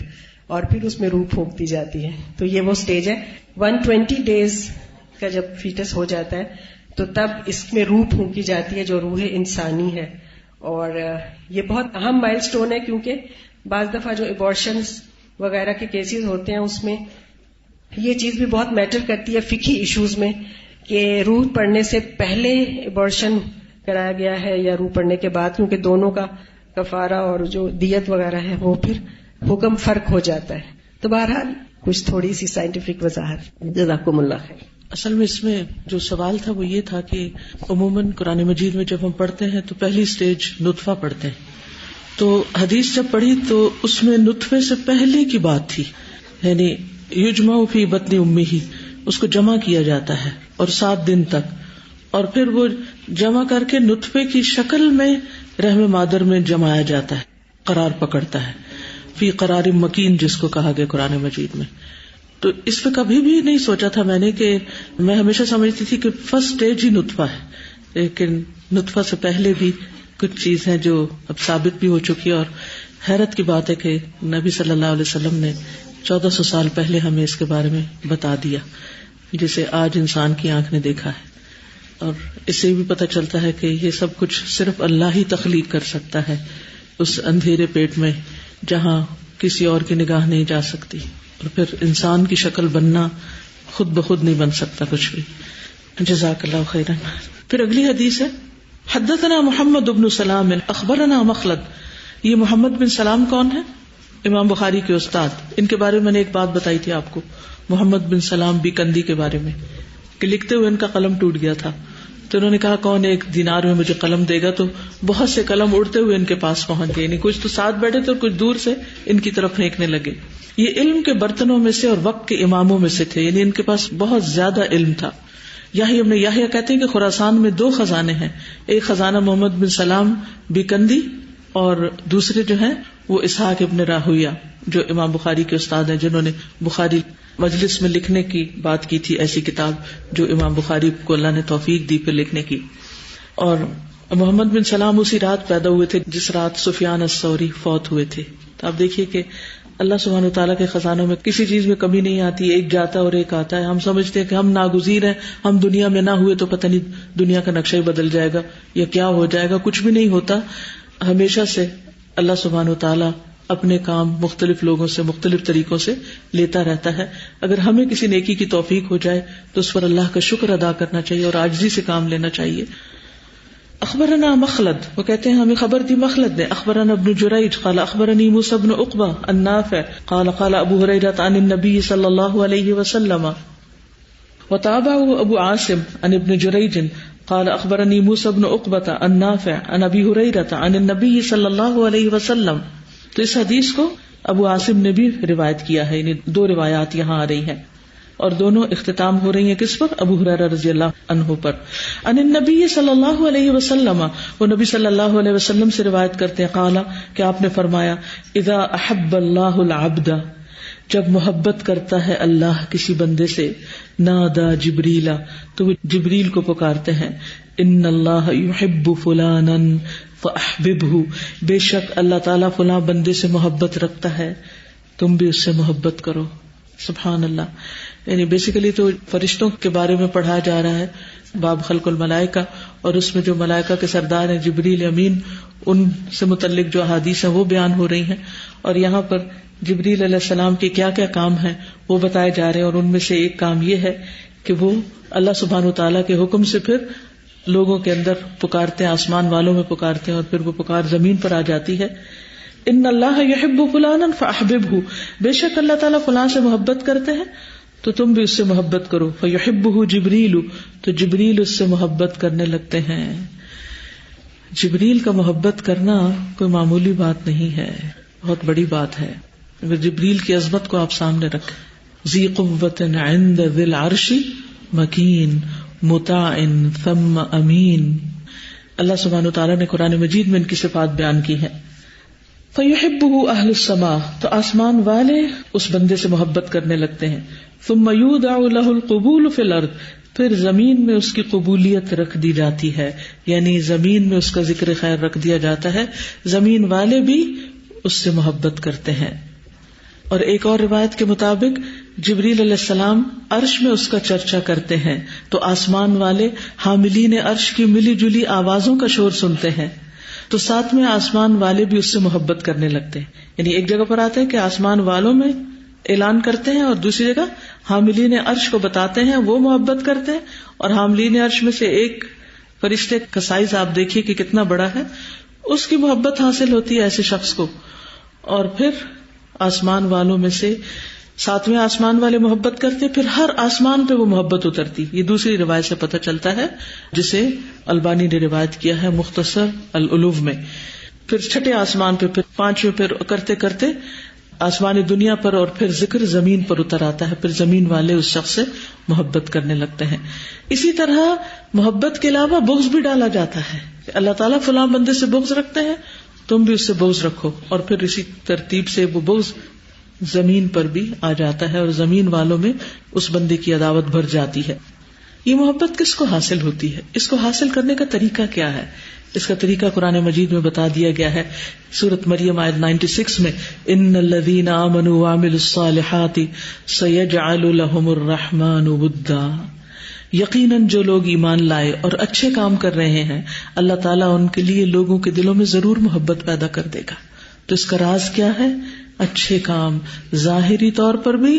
اور پھر اس میں روح پھونک دی جاتی ہے. تو یہ وہ سٹیج ہے. 120 ڈیز کا جب فیٹس ہو جاتا ہے تو تب اس میں روح پھونکی جاتی ہے جو روح انسانی ہے. اور یہ بہت اہم مائل سٹون ہے کیونکہ بعض دفعہ جو ایبارشنز وغیرہ کے کیسز ہوتے ہیں اس میں یہ چیز بھی بہت میٹر کرتی ہے فقہی ایشوز میں کہ روح پڑنے سے پہلے ایبارشن کرایا گیا ہے یا روح پڑنے کے بعد، کیونکہ دونوں کا کفارہ اور جو دیت وغیرہ ہے وہ پھر حکم فرق ہو جاتا ہے. تو بہرحال کچھ تھوڑی سی سائنٹیفک وضاحت. جزاکم اللہ خیر. اصل میں اس میں جو سوال تھا وہ یہ تھا کہ عموماً قرآن مجید میں جب ہم پڑھتے ہیں تو پہلی سٹیج نطفہ پڑھتے ہیں، تو حدیث جب پڑھی تو اس میں نطفے سے پہلے کی بات تھی، یعنی یجمع فی بطن امہ، اس کو جمع کیا جاتا ہے اور 7 دن تک، اور پھر وہ جمع کر کے نطفے کی شکل میں رحم مادر میں جمایا جاتا ہے، قرار پکڑتا ہے، فی قرار مکین جس کو کہا گیا قرآن مجید میں. تو اس پہ کبھی بھی نہیں سوچا تھا میں نے کہ میں ہمیشہ سمجھتی تھی کہ فرسٹ سٹیج ہی نطفہ ہے، لیکن نطفہ سے پہلے بھی کچھ چیز ہے جو اب ثابت بھی ہو چکی ہے. اور حیرت کی بات ہے کہ نبی صلی اللہ علیہ وسلم نے 1400 سال پہلے ہمیں اس کے بارے میں بتا دیا، جسے آج انسان کی آنکھ نے دیکھا ہے. اور اس سے بھی پتہ چلتا ہے کہ یہ سب کچھ صرف اللہ ہی تخلیق کر سکتا ہے اس اندھیرے پیٹ میں جہاں کسی اور کی نگاہ نہیں جا سکتی. اور پھر انسان کی شکل بننا خود بخود نہیں بن سکتا کچھ بھی. جزاک اللہ خیرا. پھر اگلی حدیث ہے، حدثنا محمد بن سلام اخبرنا مخلد. یہ محمد بن سلام کون ہے؟ امام بخاری کے استاد. ان کے بارے میں نے ایک بات بتائی تھی آپ کو، محمد بن سلام بیکندی کے بارے میں، کہ لکھتے ہوئے ان کا قلم ٹوٹ گیا تھا، تو انہوں نے کہا کون ایک دینار میں مجھے قلم دے گا، تو بہت سے قلم اڑتے ہوئے ان کے پاس پہنچ گئے، یعنی کچھ تو ساتھ بیٹھے تھے اور کچھ دور سے ان کی طرف پھینکنے لگے. یہ علم کے برتنوں میں سے اور وقت کے اماموں میں سے تھے، یعنی ان کے پاس بہت زیادہ علم تھا. یحییٰ کہتے ہیں کہ خراسان میں 2 خزانے ہیں، ایک خزانہ محمد بن سلام بیکندی اور دوسرے جو ہیں وہ اسحاق ابن راہویہ جو امام بخاری کے استاد ہیں، جنہوں نے بخاری مجلس میں لکھنے کی بات کی تھی، ایسی کتاب جو امام بخاری کو اللہ نے توفیق دی پھر لکھنے کی. اور محمد بن سلام اسی رات پیدا ہوئے تھے جس رات سفیان الثوری فوت ہوئے تھے. تو آپ دیکھیے کہ اللہ سبحانہ وتعالیٰ کے خزانوں میں کسی چیز میں کمی نہیں آتی، ایک جاتا اور ایک آتا ہے. ہم سمجھتے ہیں کہ ہم ناگزیر ہیں، ہم دنیا میں نہ ہوئے تو پتہ نہیں دنیا کا نقشہ ہی بدل جائے گا یا کیا ہو جائے گا. کچھ بھی نہیں ہوتا. ہمیشہ سے اللہ سبحانہ وتعالیٰ اپنے کام مختلف لوگوں سے مختلف طریقوں سے لیتا رہتا ہے. اگر ہمیں کسی نیکی کی توفیق ہو جائے تو اس پر اللہ کا شکر ادا کرنا چاہیے اور عاجزی سے کام لینا چاہیے. اخبرنا مخلد، وہ کہتے ہیں ہمیں خبر دی مخلد نے. اخبرنا ابن جریج قال اخبرنی موسیٰ بن عقبہ النافع قال قال ابو ہریرہ عن النبی صلی اللہ علیہ وسلم وتابعه ابو عاصم عن ابن جریج قال اخبرنی موسیٰ بن عقبہ النافع عن ابی ہریرہ عن النبی صلی اللہ علیہ وسلم. تو اس حدیث کو ابو عاصم نے بھی روایت کیا ہے، یعنی 2 روایات یہاں آ رہی ہیں اور دونوں اختتام ہو رہی ہیں کس پر؟ ابو ہریرہ رضی اللہ عنہ پر. عن النبی صلی اللہ علیہ وسلم، وہ نبی صلی اللہ علیہ وسلم سے روایت کرتے ہیں، قال کہ آپ نے فرمایا اذا احب اللہ العبد، جب محبت کرتا ہے اللہ کسی بندے سے، نادا جبریل، تو وہ جبریل کو پکارتے ہیں، ان اللہ یحب فلانا فاحببہ، بے شک اللہ تعالیٰ فلاں بندے سے محبت رکھتا ہے، تم بھی اس سے محبت کرو. سبحان اللہ. یعنی بیسیکلی تو فرشتوں کے بارے میں پڑھایا جا رہا ہے، باب خلق الملائکہ، اور اس میں جو ملائکہ کے سردار ہیں جبریل امین، ان سے متعلق جو احادیث ہیں وہ بیان ہو رہی ہیں، اور یہاں پر جبریل علیہ السلام کے کیا کیا کام ہیں وہ بتائے جا رہے ہیں. اور ان میں سے ایک کام یہ ہے کہ وہ اللہ سبحانہ وتعالیٰ کے حکم سے پھر لوگوں کے اندر پکارتے ہیں، آسمان والوں میں پکارتے ہیں، اور پھر وہ پکار زمین پر آ جاتی ہے. ان اللہ یحب فلانا فاحببہ، بے شک اللہ تعالیٰ فلاں سے محبت کرتے ہیں تو تم بھی اس سے محبت کرو. فیحبہ جبریل، تو جبریل اس سے محبت کرنے لگتے ہیں. جبریل کا محبت کرنا کوئی معمولی بات نہیں ہے، بہت بڑی بات ہے. جبریل کی عظمت کو آپ سامنے رکھیں. ذی قوۃ عند ذی العرش مکین مطاع ثم امین. اللہ سبحانہ وتعالیٰ نے قرآن مجید میں ان کی صفات بیان کی ہیں. فَيُحِبُّهُ أَهْلُ السَّمَاءِ تو آسمان والے اس بندے سے محبت کرنے لگتے ہیں. ثُمَّ يُودَعُ لَهُ الْقُبُولُ فِي الْأَرْضِ پھر زمین میں اس کی قبولیت رکھ دی جاتی ہے، یعنی زمین میں اس کا ذکر خیر رکھ دیا جاتا ہے، زمین والے بھی اس سے محبت کرتے ہیں. اور ایک اور روایت کے مطابق جبریل علیہ السلام عرش میں اس کا چرچا کرتے ہیں تو آسمان والے حاملین عرش کی ملی جلی آوازوں کا شور سنتے ہیں تو ساتھ میں آسمان والے بھی اس سے محبت کرنے لگتے ہیں. یعنی ایک جگہ پر آتے ہیں کہ آسمان والوں میں اعلان کرتے ہیں اور دوسری جگہ حاملین عرش کو بتاتے ہیں، وہ محبت کرتے ہیں. اور حاملین عرش میں سے ایک فرشتے کا سائز آپ دیکھیے کہ کتنا بڑا ہے، اس کی محبت حاصل ہوتی ہے ایسے شخص کو. اور پھر آسمان والوں میں سے ساتویں آسمان والے محبت کرتے، پھر ہر آسمان پہ وہ محبت اترتی. یہ دوسری روایت سے پتہ چلتا ہے جسے البانی نے روایت کیا ہے مختصر العلوم میں. پھر چھٹے آسمان پہ، پھر پانچویں، پھر کرتے کرتے آسمان دنیا پر، اور پھر ذکر زمین پر اتر آتا ہے. پھر زمین والے اس شخص سے محبت کرنے لگتے ہیں. اسی طرح محبت کے علاوہ بغض بھی ڈالا جاتا ہے کہ اللہ تعالیٰ فلاں بندے سے بغض رکھتے ہیں، تم بھی اس سے بغض رکھو. اور پھر اسی ترتیب سے وہ بغض زمین پر بھی آ جاتا ہے اور زمین والوں میں اس بندے کی عداوت بھر جاتی ہے. یہ محبت کس کو حاصل ہوتی ہے؟ اس کو حاصل کرنے کا طریقہ کیا ہے؟ اس کا طریقہ قرآن مجید میں بتا دیا گیا ہے. سورۃ مریم آیت 96 میں ان الذین آمنوا وعملوا الصالحات سیجعل لهم الرحمن ودا، یقیناً جو لوگ ایمان لائے اور اچھے کام کر رہے ہیں اللہ تعالیٰ ان کے لیے لوگوں کے دلوں میں ضرور محبت پیدا کر دے گا. تو اس کا راز کیا ہے؟ اچھے کام، ظاہری طور پر بھی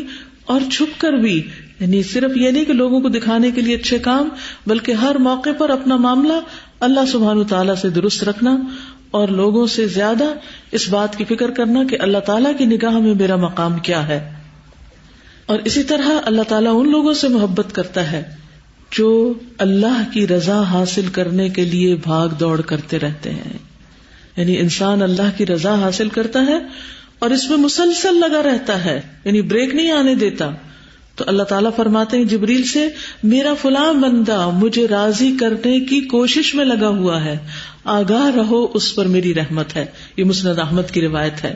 اور چھپ کر بھی. یعنی صرف یہ نہیں کہ لوگوں کو دکھانے کے لیے اچھے کام، بلکہ ہر موقع پر اپنا معاملہ اللہ سبحانہ تعالیٰ سے درست رکھنا اور لوگوں سے زیادہ اس بات کی فکر کرنا کہ اللہ تعالیٰ کی نگاہ میں میرا مقام کیا ہے. اور اسی طرح اللہ تعالیٰ ان لوگوں سے محبت کرتا ہے جو اللہ کی رضا حاصل کرنے کے لیے بھاگ دوڑ کرتے رہتے ہیں. یعنی انسان اللہ کی رضا حاصل کرتا ہے اور اس میں مسلسل لگا رہتا ہے، یعنی بریک نہیں آنے دیتا. تو اللہ تعالیٰ فرماتے ہیں جبریل سے، میرا فلاں بندہ مجھے راضی کرنے کی کوشش میں لگا ہوا ہے، آگاہ رہو اس پر میری رحمت ہے. یہ مسند احمد کی روایت ہے.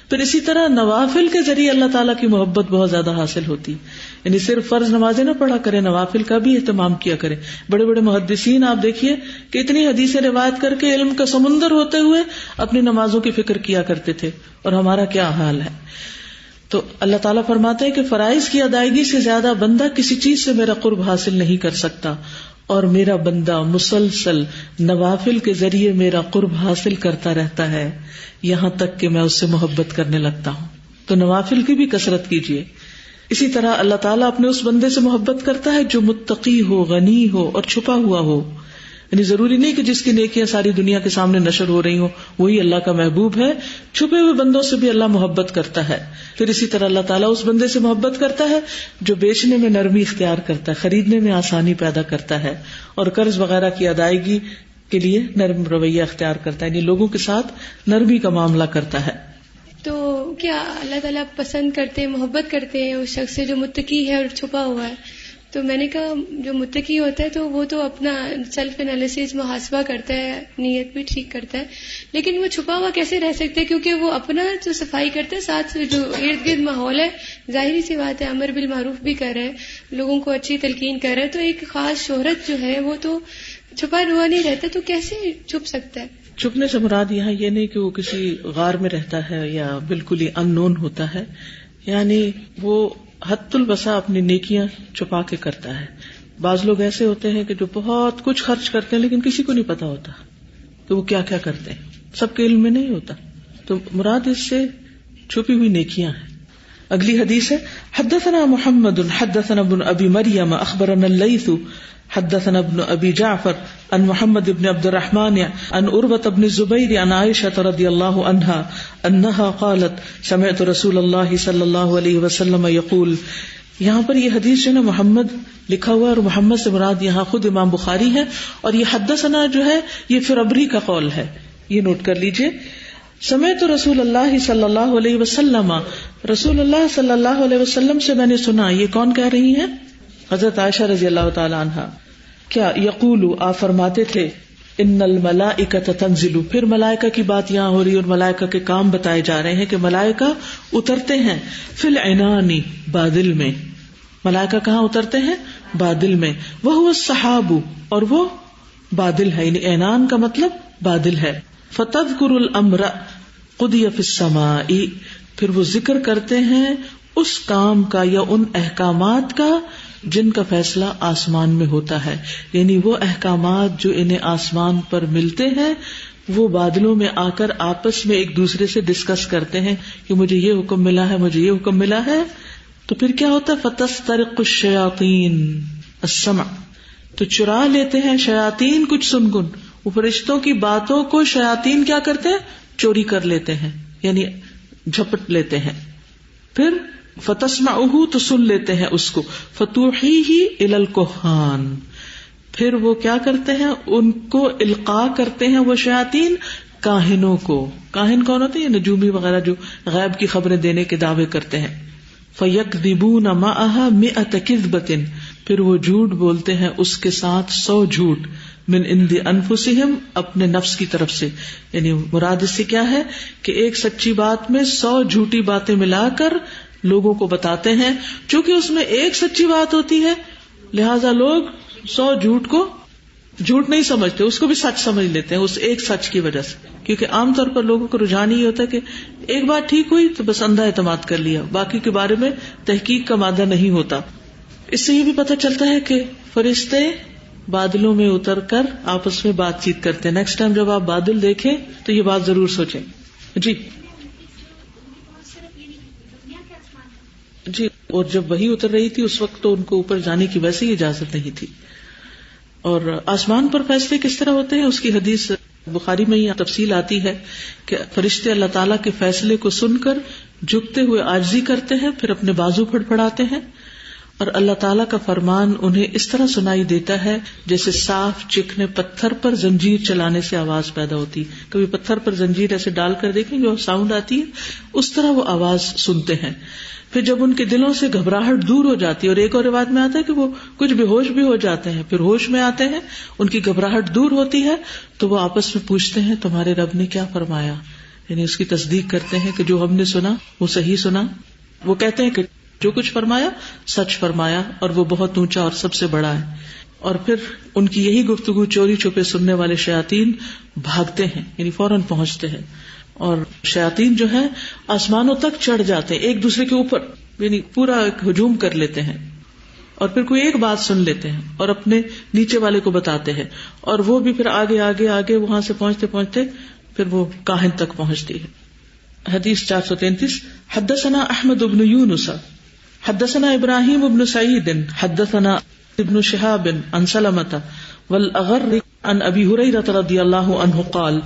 پھر اسی طرح نوافل کے ذریعے اللہ تعالیٰ کی محبت بہت زیادہ حاصل ہوتی. یعنی صرف فرض نمازیں نہ پڑھا کریں، نوافل کا بھی اہتمام کیا کریں. بڑے بڑے محدثین آپ دیکھیے کہ اتنی حدیثیں روایت کر کے علم کا سمندر ہوتے ہوئے اپنی نمازوں کی فکر کیا کرتے تھے، اور ہمارا کیا حال ہے. تو اللہ تعالیٰ فرماتے ہیں کہ فرائض کی ادائیگی سے زیادہ بندہ کسی چیز سے میرا قرب حاصل نہیں کر سکتا، اور میرا بندہ مسلسل نوافل کے ذریعے میرا قرب حاصل کرتا رہتا ہے یہاں تک کہ میں اس سے محبت کرنے لگتا ہوں. تو نوافل کی بھی کثرت کیجیے. اسی طرح اللہ تعالیٰ اپنے اس بندے سے محبت کرتا ہے جو متقی ہو، غنی ہو اور چھپا ہوا ہو. یعنی ضروری نہیں کہ جس کی نیکیاں ساری دنیا کے سامنے نشر ہو رہی ہوں وہی اللہ کا محبوب ہے. چھپے ہوئے بندوں سے بھی اللہ محبت کرتا ہے. پھر اسی طرح اللہ تعالیٰ اس بندے سے محبت کرتا ہے جو بیچنے میں نرمی اختیار کرتا ہے، خریدنے میں آسانی پیدا کرتا ہے، اور قرض وغیرہ کی ادائیگی کے لیے نرم رویہ اختیار کرتا ہے، یعنی لوگوں کے ساتھ نرمی کا معاملہ کرتا ہے. تو کیا اللہ تعالیٰ پسند کرتے ہیں، محبت کرتے ہیں اس شخص سے جو متقی ہے اور چھپا ہوا ہے؟ تو میں نے کہا جو متقی ہوتا ہے تو وہ تو اپنا سیلف انالیسس محاسبہ کرتا ہے، نیت بھی ٹھیک کرتا ہے، لیکن وہ چھپا ہوا کیسے رہ سکتا ہے؟ کیونکہ وہ اپنا جو صفائی کرتا ہے، ساتھ جو ارد گرد ماحول ہے، ظاہری سی بات ہے امر بالمعروف بھی کر رہا ہے، لوگوں کو اچھی تلقین کر رہا ہے، تو ایک خاص شہرت جو ہے وہ تو چھپا ہوا نہیں رہتا، تو کیسے چھپ سکتا ہے؟ چھپنے سے مراد یہاں یہ نہیں کہ وہ کسی غار میں رہتا ہے یا بالکل ہی ان نون ہوتا ہے، یعنی وہ حد الوسع اپنی نیکیاں چھپا کے کرتا ہے. بعض لوگ ایسے ہوتے ہیں کہ جو بہت کچھ خرچ کرتے ہیں لیکن کسی کو نہیں پتا ہوتا کہ وہ کیا کیا کرتے ہیں، سب کے علم میں نہیں ہوتا. تو مراد اس سے چھپی ہوئی نیکیاں ہیں. اگلی حدیث ہے حدثنا محمد حدثنا ابن ابی مریم اخبرنا اللیث حدثنا ابن ابی جعفر عن محمد بن عبد الرحمن عن عروة بن الزبیر عن عائشة رضی اللہ عنہا انہا قالت سمعت رسول اللہ صلی اللہ علیہ وسلم یقول. یہاں پر یہ حدیث جو ہے محمد لکھا ہوا اور محمد سے مراد یہاں خود امام بخاری ہے، اور یہ حدثنا جو ہے یہ فربری کا قول ہے، یہ نوٹ کر لیجئے. سمعت رسول اللہ صلی اللہ علیہ وسلم، رسول اللہ صلی اللہ علیہ وسلم سے میں نے سنا. یہ کون کہہ رہی ہیں؟ حضرت عائشہ رضی اللہ تعالی عنہا. کیا یقول، آپ فرماتے تھے ان الملائکۃ تنزل، پھر ملائکہ کی بات یہاں ہو رہی ہے اور ملائکہ کے کام بتائے جا رہے ہیں کہ ملائکہ اترتے ہیں فی العنان، بادل میں. ملائکہ کہاں اترتے ہیں؟ بادل میں. وہو السحاب، اور وہ بادل ہے، یعنی عنان کا مطلب بادل ہے. فتذکر الامر قضی فی السماء، پھر وہ ذکر کرتے ہیں اس کام کا یا ان احکامات کا جن کا فیصلہ آسمان میں ہوتا ہے. یعنی وہ احکامات جو انہیں آسمان پر ملتے ہیں وہ بادلوں میں آ کر آپس میں ایک دوسرے سے ڈسکس کرتے ہیں کہ مجھے یہ حکم ملا ہے، مجھے یہ حکم ملا ہے. تو پھر کیا ہوتا ہے؟ فتسترق الشیاطین السمع، تو چرا لیتے ہیں شیاطین کچھ سنگن. وہ فرشتوں کی باتوں کو شیاطین کیا کرتے ہیں؟ چوری کر لیتے ہیں، یعنی جھپٹ لیتے ہیں. پھر فتسمعہ، تو سن لیتے ہیں اس کو. فتوحیہ الی الکہان، پھر وہ کیا کرتے ہیں؟ ان کو القاء کرتے ہیں وہ شیاطین کاہنوں کو. کاہن کون ہوتے ہیں؟ نجومی وغیرہ جو غیب کی خبریں دینے کے دعوے کرتے ہیں. فیکذبون معہا 100 کذبۃ، پھر وہ جھوٹ بولتے ہیں اس کے ساتھ 100 جھوٹ. من عند انفسہم، اپنے نفس کی طرف سے. یعنی مراد اس سے کیا ہے کہ ایک سچی بات میں 100 جھوٹی باتیں ملا کر لوگوں کو بتاتے ہیں. چونکہ اس میں ایک سچی بات ہوتی ہے لہذا لوگ 100 جھوٹ کو جھوٹ نہیں سمجھتے، اس کو بھی سچ سمجھ لیتے ہیں اس ایک سچ کی وجہ سے. کیونکہ عام طور پر لوگوں کو رجحان یہ ہوتا ہے کہ ایک بات ٹھیک ہوئی تو بس اندھا اعتماد کر لیا، باقی کے بارے میں تحقیق کا مادہ نہیں ہوتا. اس سے یہ بھی پتہ چلتا ہے کہ فرشتے بادلوں میں اتر کر آپس میں بات چیت کرتے ہیں. نیکسٹ ٹائم جب آپ بادل دیکھیں تو یہ بات ضرور سوچیں. جی اور جب وہی اتر رہی تھی اس وقت تو ان کو اوپر جانے کی ویسے ہی اجازت نہیں تھی. اور آسمان پر فیصلے کس طرح ہوتے ہیں اس کی حدیث بخاری میں یہ تفصیل آتی ہے کہ فرشتے اللہ تعالیٰ کے فیصلے کو سن کر جھکتے ہوئے عاجزی کرتے ہیں، پھر اپنے بازو پھڑپھڑاتے ہیں اور اللہ تعالیٰ کا فرمان انہیں اس طرح سنائی دیتا ہے جیسے صاف چکنے پتھر پر زنجیر چلانے سے آواز پیدا ہوتی. کبھی پتھر پر زنجیر ایسے ڈال کر دیکھیں جو ساؤنڈ آتی ہے اس طرح وہ آواز سنتے ہیں. پھر جب ان کے دلوں سے گھبراہٹ دور ہو جاتی ہے، اور ایک اور روایت میں آتا ہے کہ وہ کچھ بے ہوش بھی ہو جاتے ہیں، پھر ہوش میں آتے ہیں، ان کی گھبراہٹ دور ہوتی ہے تو وہ آپس میں پوچھتے ہیں تمہارے رب نے کیا فرمایا. یعنی اس کی تصدیق کرتے ہیں کہ جو ہم نے سنا وہ صحیح سنا. وہ کہتے ہیں کہ جو کچھ فرمایا سچ فرمایا اور وہ بہت اونچا اور سب سے بڑا ہے. اور پھر ان کی یہی گفتگو چوری چھپے سننے والے شیاطین بھاگتے ہیں، یعنی فوراً پہنچتے ہیں. اور شیاطین جو ہے آسمانوں تک چڑھ جاتے ہیں ایک دوسرے کے اوپر، یعنی پورا ایک ہجوم کر لیتے ہیں. اور پھر کوئی ایک بات سن لیتے ہیں اور اپنے نیچے والے کو بتاتے ہیں، اور وہ بھی پھر آگے آگے آگے وہاں سے پہنچتے پہنچتے پھر وہ کاہن تک پہنچتی ہے. حدیث 433. حدثنا احمد بن یونس حدثنا ابراہیم بن سعید حدثنا ابن شہاب عن سلمۃ والاغر عن ابی ہریرہ رضی اللہ عنہ قال.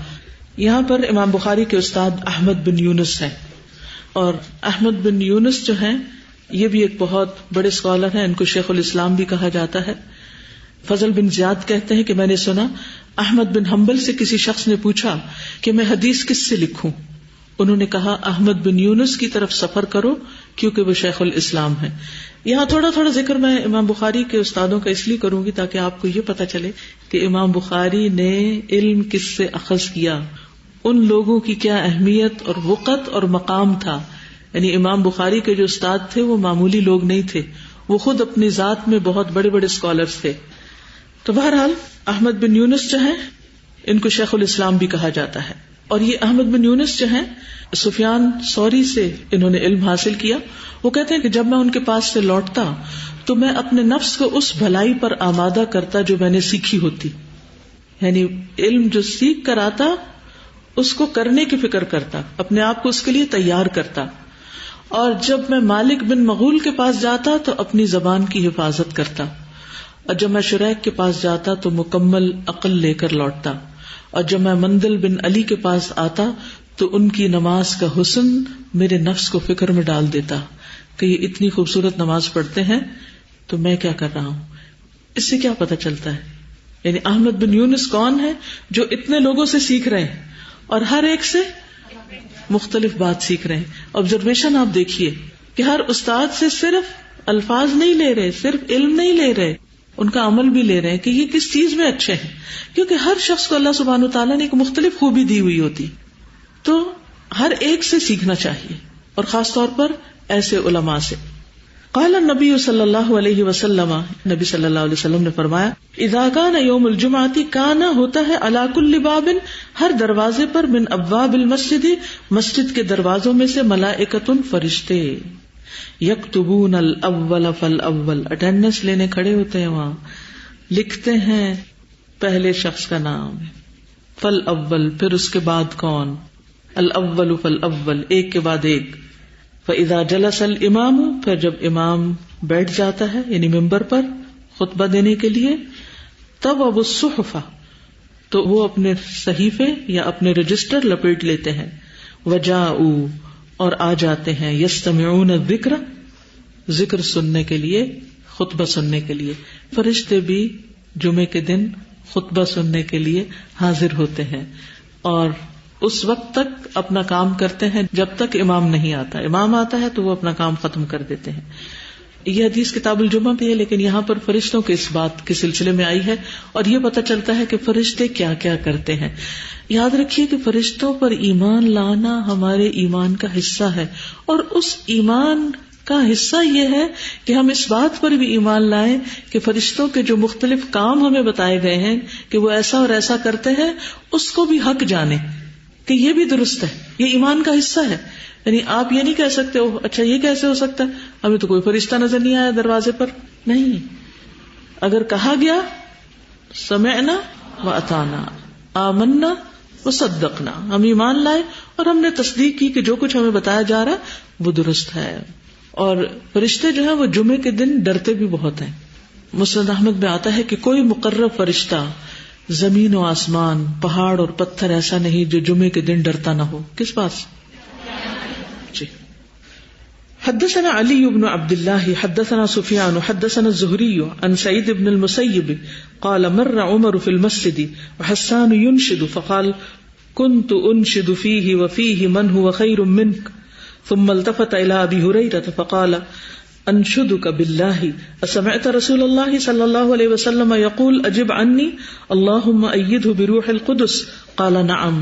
یہاں پر امام بخاری کے استاد احمد بن یونس ہیں، اور احمد بن یونس جو ہیں یہ بھی ایک بہت بڑے اسکالر ہیں، ان کو شیخ الاسلام بھی کہا جاتا ہے. فضل بن زیاد کہتے ہیں کہ میں نے سنا احمد بن حنبل سے کسی شخص نے پوچھا کہ میں حدیث کس سے لکھوں. انہوں نے کہا احمد بن یونس کی طرف سفر کرو کیونکہ وہ شیخ الاسلام ہے. یہاں تھوڑا تھوڑا ذکر میں امام بخاری کے استادوں کا اس لیے کروں گی تاکہ آپ کو یہ پتہ چلے کہ امام بخاری نے علم کس سے اخذ کیا، ان لوگوں کی کیا اہمیت اور وقت اور مقام تھا. یعنی امام بخاری کے جو استاد تھے وہ معمولی لوگ نہیں تھے، وہ خود اپنی ذات میں بہت بڑے بڑے اسکالرز تھے. تو بہرحال احمد بن یونس جو ہیں ان کو شیخ الاسلام بھی کہا جاتا ہے. اور یہ احمد بن یونس جو ہیں سفیان ثوری سے انہوں نے علم حاصل کیا. وہ کہتے ہیں کہ جب میں ان کے پاس سے لوٹتا تو میں اپنے نفس کو اس بھلائی پر آمادہ کرتا جو میں نے سیکھی ہوتی. یعنی علم جو سیکھ کر آتا اس کو کرنے کی فکر کرتا، اپنے آپ کو اس کے لیے تیار کرتا. اور جب میں مالک بن مغول کے پاس جاتا تو اپنی زبان کی حفاظت کرتا، اور جب میں شریک کے پاس جاتا تو مکمل عقل لے کر لوٹتا. اور جب میں مندل بن علی کے پاس آتا تو ان کی نماز کا حسن میرے نفس کو فکر میں ڈال دیتا کہ یہ اتنی خوبصورت نماز پڑھتے ہیں تو میں کیا کر رہا ہوں. اس سے کیا پتہ چلتا ہے؟ یعنی احمد بن یونس کون ہے جو اتنے لوگوں سے سیکھ رہے ہیں اور ہر ایک سے مختلف بات سیکھ رہے ہیں. آبزرویشن آپ دیکھیے کہ ہر استاد سے صرف الفاظ نہیں لے رہے، صرف علم نہیں لے رہے، ان کا عمل بھی لے رہے ہیں کہ یہ کس چیز میں اچھے ہیں، کیونکہ ہر شخص کو اللہ سبحانہ وتعالیٰ نے ایک مختلف خوبی دی ہوئی ہوتی، تو ہر ایک سے سیکھنا چاہیے، اور خاص طور پر ایسے علماء سے. قال النبی صلی اللہ علیہ وسلم، نبی صلی اللہ علیہ وسلم نے فرمایا، اذا کان یوم الجمعۃ، کانا ہوتا ہے، علی کل باب، ہر دروازے پر، من ابواب المسجد، مسجد کے دروازوں میں سے، ملائکۃ، فرشتے، یکتبون الاول فالاول، اٹینڈنس لینے کھڑے ہوتے ہیں، وہاں لکھتے ہیں پہلے شخص کا نام، فالاول، پھر اس کے بعد کون، الاول فالاول، ایک کے بعد ایک. فاذا جلس الامام، پھر جب امام بیٹھ جاتا ہے یعنی ممبر پر خطبہ دینے کے لیے، تب ابو الصحف، تو وہ اپنے صحیفے یا اپنے رجسٹر لپیٹ لیتے ہیں، وجاؤ، اور آ جاتے ہیں، یستمعون الذکر، ذکر سننے کے لیے، خطبہ سننے کے لیے. فرشتے بھی جمعے کے دن خطبہ سننے کے لیے حاضر ہوتے ہیں، اور اس وقت تک اپنا کام کرتے ہیں جب تک امام نہیں آتا. امام آتا ہے تو وہ اپنا کام ختم کر دیتے ہیں. یہ حدیث کتاب الجمعہ بھی ہے، لیکن یہاں پر فرشتوں کے اس بات کے سلسلے میں آئی ہے، اور یہ پتہ چلتا ہے کہ فرشتے کیا کیا کرتے ہیں. یاد رکھیے کہ فرشتوں پر ایمان لانا ہمارے ایمان کا حصہ ہے، اور اس ایمان کا حصہ یہ ہے کہ ہم اس بات پر بھی ایمان لائیں کہ فرشتوں کے جو مختلف کام ہمیں بتائے گئے ہیں کہ وہ ایسا اور ایسا کرتے ہیں، اس کو بھی حق جانیں کہ یہ بھی درست ہے، یہ ایمان کا حصہ ہے. یعنی آپ یہ نہیں کہہ سکتے ہو اچھا یہ کیسے ہو سکتا ہے، ہمیں تو کوئی فرشتہ نظر نہیں آیا دروازے پر. نہیں، اگر کہا گیا سمعنا واطعنا، آمنا وصدقنا، ہم ایمان لائے اور ہم نے تصدیق کی کہ جو کچھ ہمیں بتایا جا رہا ہے وہ درست ہے. اور فرشتے جو ہیں وہ جمعے کے دن ڈرتے بھی بہت ہیں. مسند احمد میں آتا ہے کہ کوئی مقرب فرشتہ زمین و آسمان، پہاڑ اور پتھر ایسا نہیں جو جمعے کے دن ڈرتا نہ ہو. کس بات سے؟ جی. حدثنا علی بن عبد اللہ حدثنا سفیان حدثنا الزہری عن سعید بن المسیب قال مر عمر في المسجد وحسان ينشد فقال كنت انشد فيه وفيه من هو خير منك ثم التفت الى ابي هريره فقال انشدك بالله اسمعت رسول الله صلى الله عليه وسلم يقول اجب عني اللهم ايده بروح القدس قال نعم.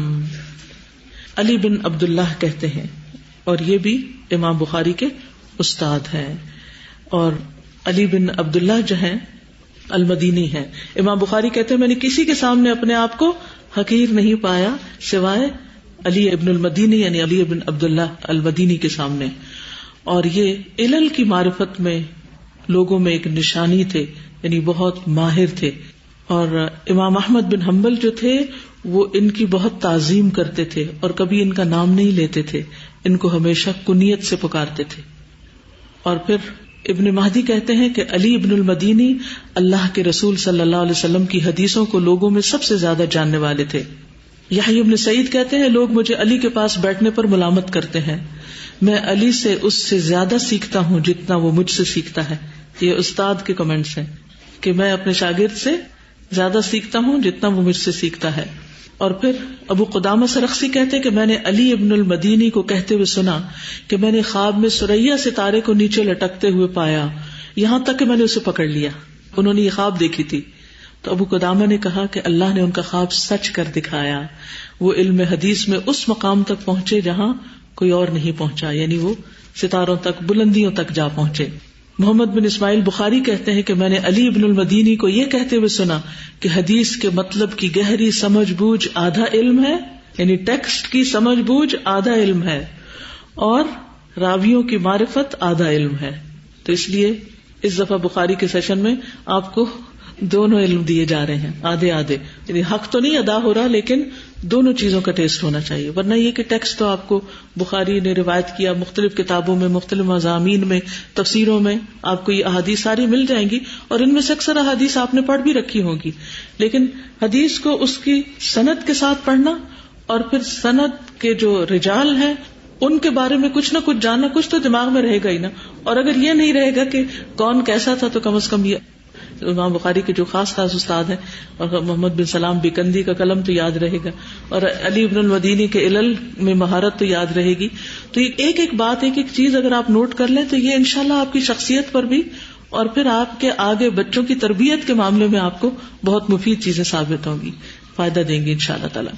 علی بن عبداللہ کہتے ہیں، اور یہ بھی امام بخاری کے استاد ہیں، اور علی بن عبداللہ جو ہیں المدینی ہیں. امام بخاری کہتے ہیں میں نے کسی کے سامنے اپنے آپ کو حقیر نہیں پایا سوائے علی ابن المدینی یعنی علی ابن عبداللہ المدینی کے سامنے. اور یہ علل کی معرفت میں لوگوں میں ایک نشانی تھے، یعنی بہت ماہر تھے. اور امام احمد بن حنبل جو تھے وہ ان کی بہت تعظیم کرتے تھے اور کبھی ان کا نام نہیں لیتے تھے، ان کو ہمیشہ کنیت سے پکارتے تھے. اور پھر ابن مہدی کہتے ہیں کہ علی ابن المدینی اللہ کے رسول صلی اللہ علیہ وسلم کی حدیثوں کو لوگوں میں سب سے زیادہ جاننے والے تھے. یحییٰ ابن سعید کہتے ہیں لوگ مجھے علی کے پاس بیٹھنے پر ملامت کرتے ہیں، میں علی سے اس سے زیادہ سیکھتا ہوں جتنا وہ مجھ سے سیکھتا ہے. یہ استاد کے کمنٹس ہیں کہ میں اپنے شاگرد سے زیادہ سیکھتا ہوں جتنا وہ مجھ سے سیکھتا ہے. اور پھر ابو قدامہ سرخسی کہتے کہ میں نے علی ابن المدینی کو کہتے ہوئے سنا کہ میں نے خواب میں ثریا ستارے کو نیچے لٹکتے ہوئے پایا، یہاں تک کہ میں نے اسے پکڑ لیا. انہوں نے یہ خواب دیکھی تھی. تو ابو قدامہ نے کہا کہ اللہ نے ان کا خواب سچ کر دکھایا. وہ علم حدیث میں اس مقام تک پہنچے جہاں کوئی اور نہیں پہنچا، یعنی وہ ستاروں تک، بلندیوں تک جا پہنچے. محمد بن اسماعیل بخاری کہتے ہیں کہ میں نے علی ابن المدینی کو یہ کہتے ہوئے سنا کہ حدیث کے مطلب کی گہری سمجھ بوجھ آدھا علم ہے، یعنی ٹیکسٹ کی سمجھ بوجھ آدھا علم ہے، اور راویوں کی معرفت آدھا علم ہے. تو اس لیے اس دفعہ بخاری کے سیشن میں آپ کو دونوں علم دیے جا رہے ہیں، آدھے آدھے، یعنی حق تو نہیں ادا ہو رہا لیکن دونوں چیزوں کا ٹیسٹ ہونا چاہیے. ورنہ یہ کہ ٹیکسٹ تو آپ کو بخاری نے روایت کیا، مختلف کتابوں میں، مختلف مضامین میں، تفسیروں میں آپ کو یہ احادیث ساری مل جائیں گی، اور ان میں سے اکثر احادیث آپ نے پڑھ بھی رکھی ہوگی. لیکن حدیث کو اس کی سند کے ساتھ پڑھنا، اور پھر سند کے جو رجال ہیں ان کے بارے میں کچھ نہ کچھ جاننا، کچھ تو دماغ میں رہے گا ہی نا. اور اگر یہ نہیں رہے گا کہ کون کیسا تھا تو کم از کم یہ امام بخاری کے جو خاص استاد ہیں، اور محمد بن سلام بیکندی کا قلم تو یاد رہے گا، اور علی ابن المدینی کے علل میں مہارت تو یاد رہے گی. تو ایک ایک بات، ایک ایک چیز اگر آپ نوٹ کر لیں تو یہ انشاءاللہ آپ کی شخصیت پر بھی اور پھر آپ کے آگے بچوں کی تربیت کے معاملے میں آپ کو بہت مفید چیزیں ثابت ہوں گی، فائدہ دیں گی انشاءاللہ تعالی.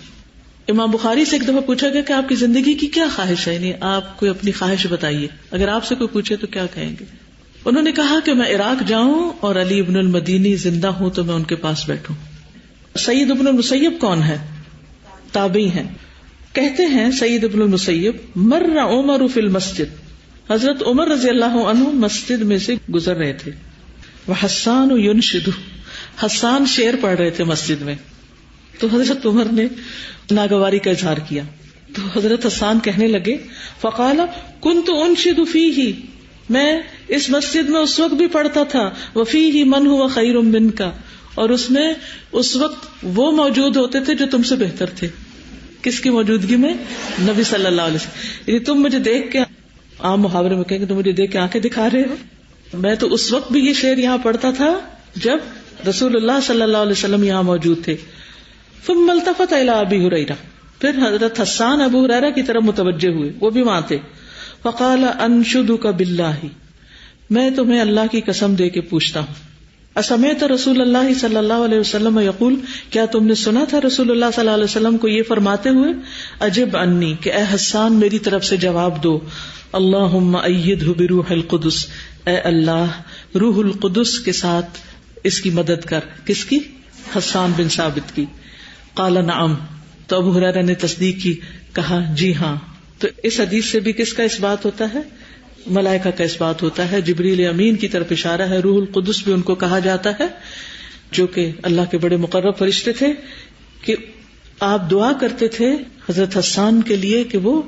امام بخاری سے ایک دفعہ پوچھا گیا کہ آپ کی زندگی کی کیا خواہش ہے، یعنی آپ کوئی اپنی خواہش بتائیے، اگر آپ سے کوئی پوچھے تو کیا کہیں گے؟ انہوں نے کہا کہ میں عراق جاؤں اور علی ابن المدینی زندہ ہوں تو میں ان کے پاس بیٹھوں. سعید ابن المسیب کون ہے؟ تابعی ہیں. کہتے ہیں سعید ابن المسیب مر عمر فی المسجد، حضرت عمر رضی اللہ عنہ مسجد میں سے گزر رہے تھے. وحسان ینشد، حسان شعر پڑھ رہے تھے مسجد میں. تو حضرت عمر نے ناگواری کا اظہار کیا تو حضرت حسان کہنے لگے فقال کنت انشد فیہ، میں اس مسجد میں اس وقت بھی پڑھتا تھا وفیہ من ہوا خیر منک، اور اس میں اس وقت وہ موجود ہوتے تھے جو تم سے بہتر تھے. کس کی موجودگی میں؟ نبی صلی اللہ علیہ وسلم. یعنی تم مجھے دیکھ کے، عام محاورے میں کہیں کہ تم مجھے دیکھ کے آنکھیں دکھا رہے ہو، میں تو اس وقت بھی یہ شعر یہاں پڑھتا تھا جب رسول اللہ صلی اللہ علیہ وسلم یہاں موجود تھے. ثم التفت الى ابی ہریرہ، پھر حضرت حسان ابو ہریرہ کی طرف متوجہ ہوئے، وہ بھی وہاں تھے. فقال انشدک باللہ، میں تمہیں اللہ کی قسم دے کے پوچھتا ہوں، اسمعت رسول اللہ صلی اللہ علیہ وسلم یقول، کیا تم نے سنا تھا رسول اللہ صلی اللہ علیہ وسلم کو یہ فرماتے ہوئے، اجب انی، کہ اے حسان میری طرف سے جواب دو، اللہم ایدہ بروح القدس، اے اللہ روح القدس کے ساتھ اس کی مدد کر. کس کی؟ حسان بن ثابت کی. قال نعم، تو ابو ہریرہ نے تصدیق کی، کہا جی ہاں. تو اس حدیث سے بھی کس کا اس بات ہوتا ہے؟ ملائکہ کا اس بات ہوتا ہے. جبریل امین کی طرف اشارہ ہے. روح القدس بھی ان کو کہا جاتا ہے جو کہ اللہ کے بڑے مقرب فرشتے تھے، کہ آپ دعا کرتے تھے حضرت حسان کے لیے کہ وہ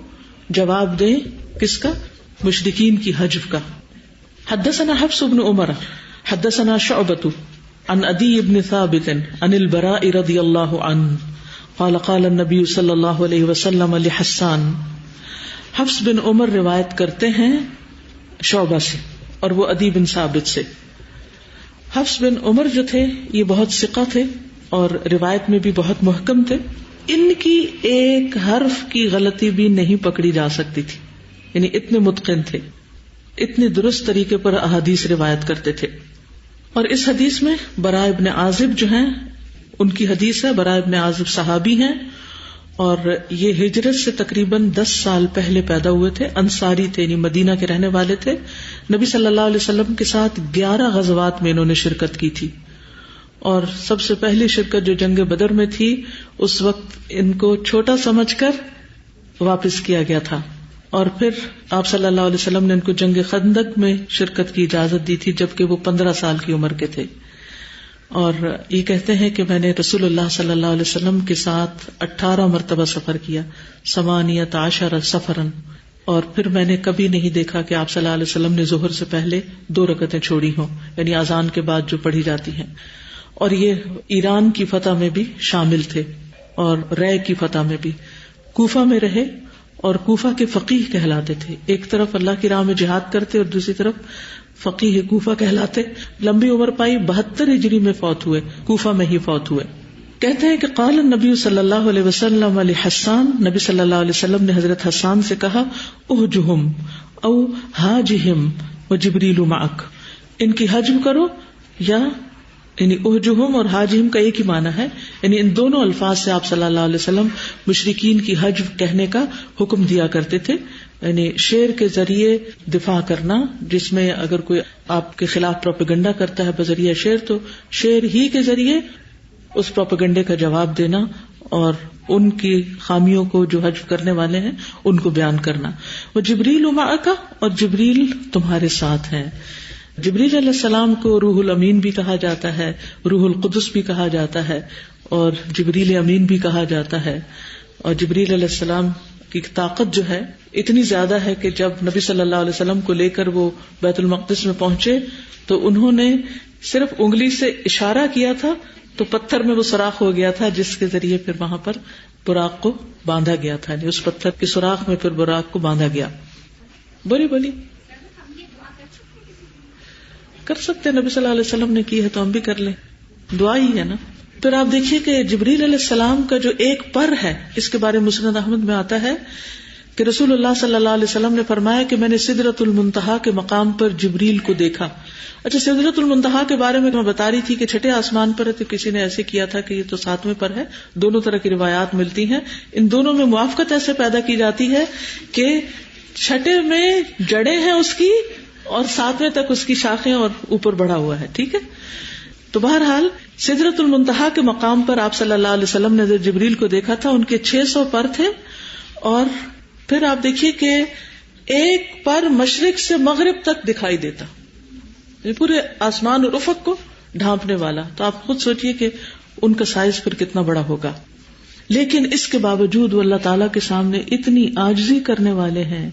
جواب دیں کس کا؟ مشرکین کی حجب کا. حدثنا حفص بن عمر حدثنا شعبۃ عن عدی بن ثابت عن البراء رضی اللہ عنہ قال قال النبی صلی اللہ علیہ وسلم لحسان. حفص بن عمر روایت کرتے ہیں شعبہ سے اور وہ عدی بن ثابت سے. حفص بن عمر جو تھے یہ بہت ثقہ تھے اور روایت میں بھی بہت محکم تھے. ان کی ایک حرف کی غلطی بھی نہیں پکڑی جا سکتی تھی، یعنی اتنے متقن تھے، اتنے درست طریقے پر احادیث روایت کرتے تھے. اور اس حدیث میں براء ابن عازب جو ہیں ان کی حدیث ہے. براء ابن عازب صحابی ہیں اور یہ ہجرت سے تقریباً 10 سال پہلے پیدا ہوئے تھے. انصاری تھے، یعنی مدینہ کے رہنے والے تھے. نبی صلی اللہ علیہ وسلم کے ساتھ 11 غزوات میں انہوں نے شرکت کی تھی اور سب سے پہلی شرکت جو جنگ بدر میں تھی اس وقت ان کو چھوٹا سمجھ کر واپس کیا گیا تھا. اور پھر آپ صلی اللہ علیہ وسلم نے ان کو جنگ خندق میں شرکت کی اجازت دی تھی جبکہ وہ 15 سال کی عمر کے تھے. اور یہ کہتے ہیں کہ میں نے رسول اللہ صلی اللہ علیہ وسلم کے ساتھ 18 مرتبہ سفر کیا، 18 سفرا، اور پھر میں نے کبھی نہیں دیکھا کہ آپ صلی اللہ علیہ وسلم نے ظہر سے پہلے 2 رکعتیں چھوڑی ہوں، یعنی اذان کے بعد جو پڑھی جاتی ہیں. اور یہ ایران کی فتح میں بھی شامل تھے اور رے کی فتح میں بھی. کوفہ میں رہے اور کوفہ کے فقیہ کہلاتے تھے. ایک طرف اللہ کی راہ میں جہاد کرتے اور دوسری طرف فقیہ کوفہ کہلاتے. لمبی عمر پائی، 72 ہجری میں فوت ہوئے، کوفہ میں ہی فوت ہوئے. کہتے ہیں کہ قال النبی صلی اللہ علیہ وسلم لحسان، نبی صلی اللہ علیہ وسلم نے حضرت حسان سے کہا احجہم او حاجہم وجبریل معک، ان کی حجب کرو، یا یعنی احجہم اور حاجہم کا ایک ہی معنی ہے، یعنی ان دونوں الفاظ سے آپ صلی اللہ علیہ وسلم مشرکین کی حجب کہنے کا حکم دیا کرتے تھے. یعنی شعر کے ذریعے دفاع کرنا، جس میں اگر کوئی آپ کے خلاف پروپیگنڈا کرتا ہے بذریعہ شعر تو شعر ہی کے ذریعے اس پروپیگنڈے کا جواب دینا اور ان کی خامیوں کو جو حجب کرنے والے ہیں ان کو بیان کرنا. وہ جبریل معک، اور جبریل تمہارے ساتھ ہیں. جبریل علیہ السلام کو روح الامین بھی کہا جاتا ہے، روح القدس بھی کہا جاتا ہے اور جبریل امین بھی کہا جاتا ہے. اور جبریل علیہ السلام کی طاقت جو ہے اتنی زیادہ ہے کہ جب نبی صلی اللہ علیہ وسلم کو لے کر وہ بیت المقدس میں پہنچے تو انہوں نے صرف انگلی سے اشارہ کیا تھا تو پتھر میں وہ سوراخ ہو گیا تھا جس کے ذریعے پھر وہاں پر براق کو باندھا گیا تھا. اس پتھر کے سوراخ میں پھر براق کو باندھا گیا. بولی کر سکتے، نبی صلی اللہ علیہ وسلم نے کی ہے تو ہم بھی کر لیں، دعا ہی ہے نا. پھر آپ دیکھیے کہ جبریل علیہ السلام کا جو ایک پر ہے، اس کے بارے میں مسند احمد میں آتا ہے کہ رسول اللہ صلی اللہ علیہ وسلم نے فرمایا کہ میں نے سدرۃ المنتہا کے مقام پر جبریل کو دیکھا. اچھا، سدرۃ المنتہا کے بارے میں بتا رہی تھی کہ چھٹے آسمان پر ہے، تو کسی نے ایسے کیا تھا کہ یہ تو 7ویں پر ہے. دونوں طرح کی روایات ملتی ہیں. ان دونوں میں موافقت ایسے پیدا کی جاتی ہے کہ چھٹے میں جڑیں ہیں اس کی اور 7ویں تک اس کی شاخیں اور اوپر بڑھا ہوا ہے. ٹھیک ہے، تو بہرحال سدرۃ المنتہا کے مقام پر آپ صلی اللہ علیہ وسلم نے جبریل کو دیکھا تھا. ان کے 600 پر تھے، اور پھر آپ دیکھیے کہ ایک پر مشرق سے مغرب تک دکھائی دیتا، پورے آسمان اور افق کو ڈھانپنے والا. تو آپ خود سوچئے کہ ان کا سائز پھر کتنا بڑا ہوگا. لیکن اس کے باوجود وہ اللہ تعالیٰ کے سامنے اتنی عاجزی کرنے والے ہیں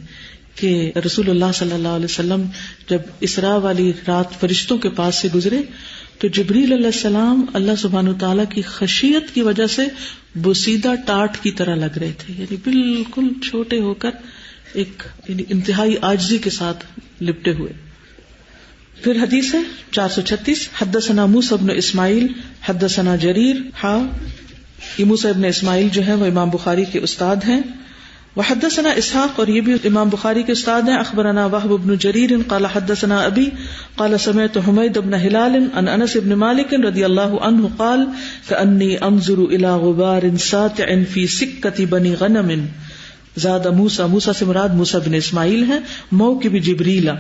کہ رسول اللہ صلی اللہ علیہ وسلم جب اسراء والی رات فرشتوں کے پاس سے گزرے تو جبریل علیہ السلام اللہ سبحانہ وتعالیٰ کی خشیت کی وجہ سے بوسیدہ ٹاٹ کی طرح لگ رہے تھے، یعنی بالکل چھوٹے ہو کر ایک انتہائی عاجزی کے ساتھ لپٹے ہوئے. پھر حدیث ہے 436. حدثنا موسیٰ بن اسماعیل حدثنا جریر. یہ موسیٰ ابن اسماعیل جو ہے وہ امام بخاری کے استاد ہیں. وحدثنا اسحاق، اور یہ بھی امام بخاری کے استاد ہیں. اخبرنا وهب بن جریر قال حدثنا ابی قال سمعت حمید بن ہلال عن انس بن مالک رضی اللہ عنہ قال کأنی انظر الى غبار ساطع فی سکۃ بنی غنم. زاد موسیٰ، موسیٰ سے مراد موسیٰ بن اسماعیل ہیں، موکب جبریل.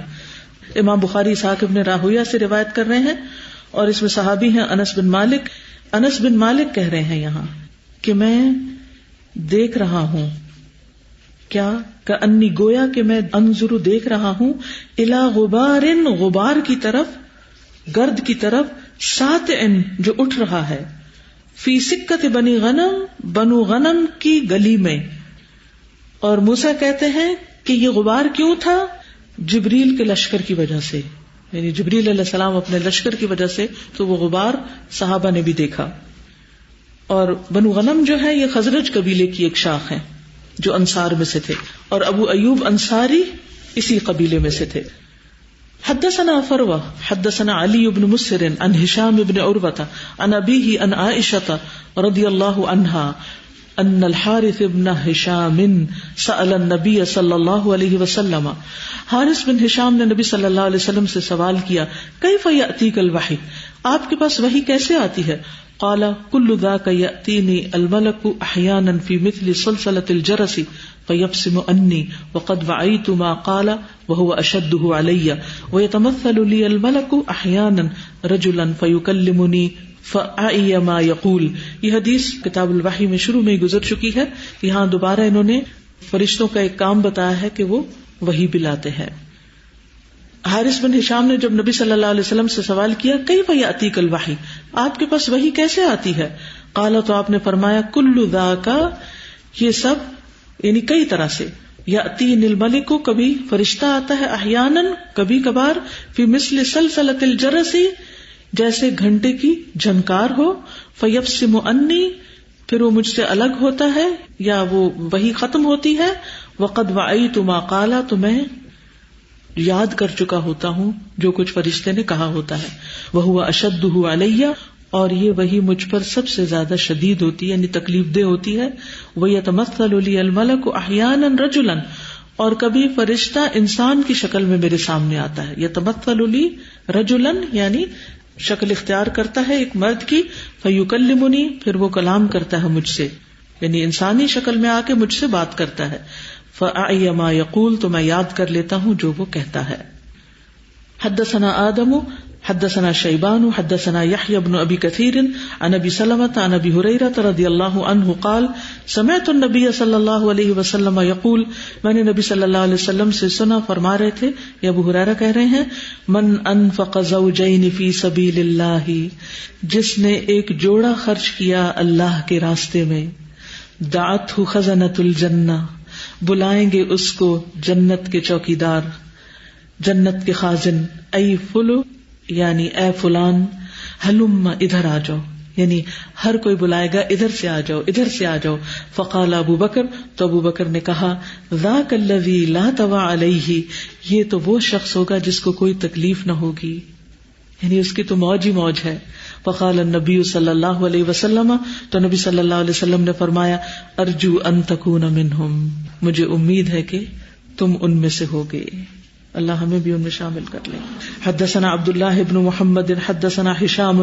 امام بخاری اسحاق ابن راہویہ سے روایت کر رہے ہیں اور اس میں صحابی ہیں انس بن مالک. انس بن مالک کہہ رہے ہیں یہاں کہ میں دیکھ رہا ہوں، کیا کأنی گویا کہ میں انظر دیکھ رہا ہوں الی غبار، غبار کی طرف، گرد کی طرف، ساطع جو اٹھ رہا ہے، فی سکۃ بنی غنم، بنو غنم کی گلی میں. اور موسیٰ کہتے ہیں کہ یہ غبار کیوں تھا؟ جبریل کے لشکر کی وجہ سے، یعنی جبریل علیہ السلام اپنے لشکر کی وجہ سے، تو وہ غبار صحابہ نے بھی دیکھا. اور بنو غنم جو ہے یہ خزرج قبیلے کی ایک شاخ ہے جو انصار میں سے تھے، اور ابو ایوب انصاری اسی قبیلے میں سے تھے. حدثنا فروہ حدثنا علی بن مسہر عن ہشام بن عروہ عن ابیہ عن عائشہ رضی اللہ عنہا ان الحارث بن ہشام سأل النبی صلی اللہ علیہ وسلم. حارث بن ہشام نے نبی صلی اللہ علیہ وسلم سے سوال کیا، کیف یأتیک الوحی، آپ کے پاس وحی کیسے آتی ہے؟ قال کل ذاک یأتینی الملک احیانا فی مثل سلسلۃ الجرس فیبسم انی وقد وعیت ما قال وهو اشدہ علی ویتمثل لی الملک احیانا رجلا فیکلمنی فاعی ما یقول. یہ حدیث کتاب الوحی میں شروع میں ہی گزر چکی ہے. یہاں دوبارہ انہوں نے فرشتوں کا ایک کام بتایا ہے کہ وہ وحی بھی لاتے ہیں. حارث بن ہشام نے جب نبی صلی اللہ علیہ وسلم سے سوال کیا کیف یأتیک الوحی، آپ کے پاس وحی کیسے آتی ہے؟ قال، تو آپ نے فرمایا کل ذاک، یہ سب یعنی کئی طرح سے، یأتین الملک، کبھی فرشتہ آتا ہے، احیانا کبھی کبھار، فی مثل سلسلۃ الجرس، جیسے گھنٹے کی جھنکار ہو، فیبسم انی، پھر وہ مجھ سے الگ ہوتا ہے یا وہ وحی ختم ہوتی ہے، وقد وعیت ما قال، تو میں یاد کر چکا ہوتا ہوں جو کچھ فرشتے نے کہا ہوتا ہے، وہو اشدہ علی، اور یہ وہی مجھ پر سب سے زیادہ شدید ہوتی ہے، یعنی تکلیف دہ ہوتی ہے. ویتمثل لی الملک احیانا رجلا، اور کبھی فرشتہ انسان کی شکل میں میرے سامنے آتا ہے. یتمثل لی رجلا یعنی شکل اختیار کرتا ہے ایک مرد کی، فیکلمنی، پھر وہ کلام کرتا ہے مجھ سے، یعنی انسانی شکل میں آ کے مجھ سے بات کرتا ہے. فاعی ما یقول، تو میں یاد کر لیتا ہوں جو وہ کہتا ہے. حدثنا آدم حدثنا شیبان حدثنا یحیی بن ابی کثیر عن ابی سلمۃ عن ابی ہریرہ رضی اللہ عنہ قال سمعت النبی صلی اللہ علیہ وسلم یقول، میں نے نبی صلی اللہ علیہ وسلم سے سنا، فرما رہے تھے، یہ ابو ہریرہ کہہ رہے ہیں، من انفق زوجین فی سبیل اللہ، جس نے ایک جوڑا خرچ کیا اللہ کے راستے میں، دعته خزنۃ الجنہ، بلائیں گے اس کو جنت کے چوکیدار، جنت کے خازن، ای فلو یعنی اے فلان، ہلم ادھر آ جاؤ، یعنی ہر کوئی بلائے گا ادھر سے آ جاؤ، ادھر سے آ جاؤ. فقال ابو بکر، تو ابو بکر نے کہا، ذاک الذی لا توا علیہ، یہ تو وہ شخص ہوگا جس کو کوئی تکلیف نہ ہوگی، یعنی اس کی تو موج ہی موج ہے. فقال النبی صلی اللہ علیہ وسلم، تو نبی صلی اللہ علیہ وسلم نے فرمایا ارجو ان تکون منہم، مجھے امید ہے کہ تم ان میں سے ہوگے، اللہ ہمیں بھی ان میں شامل کر لے. حدثنا عبداللہ بن محمد حدثنا ہشام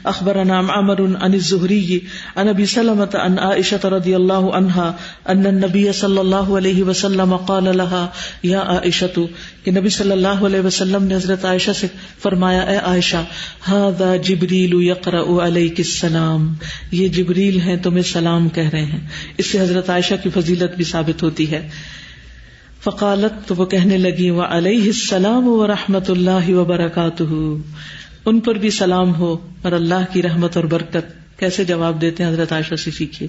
اخبرنا معمر عن الزہری عن ابی سلمۃ عن عائشہ رضی اللہ عنہا ان النبی صلی اللہ علیہ وسلم قال لها یا عائشہ، کہ نبی صلی اللہ علیہ وسلم نے حضرت عائشہ سے فرمایا اے عائشہ، ھذا جبریل یقرأ علیک السلام، یہ جبریل ہیں تمہیں سلام کہہ رہے ہیں. اس سے حضرت عائشہ کی فضیلت بھی ثابت ہوتی ہے. فقالت، تو وہ کہنے لگی وعلیہ السلام ورحمۃ اللہ وبرکاتہ، ان پر بھی سلام ہو اور اللہ کی رحمت اور برکت. کیسے جواب دیتے ہیں حضرت عائشہ سے سیکھیے.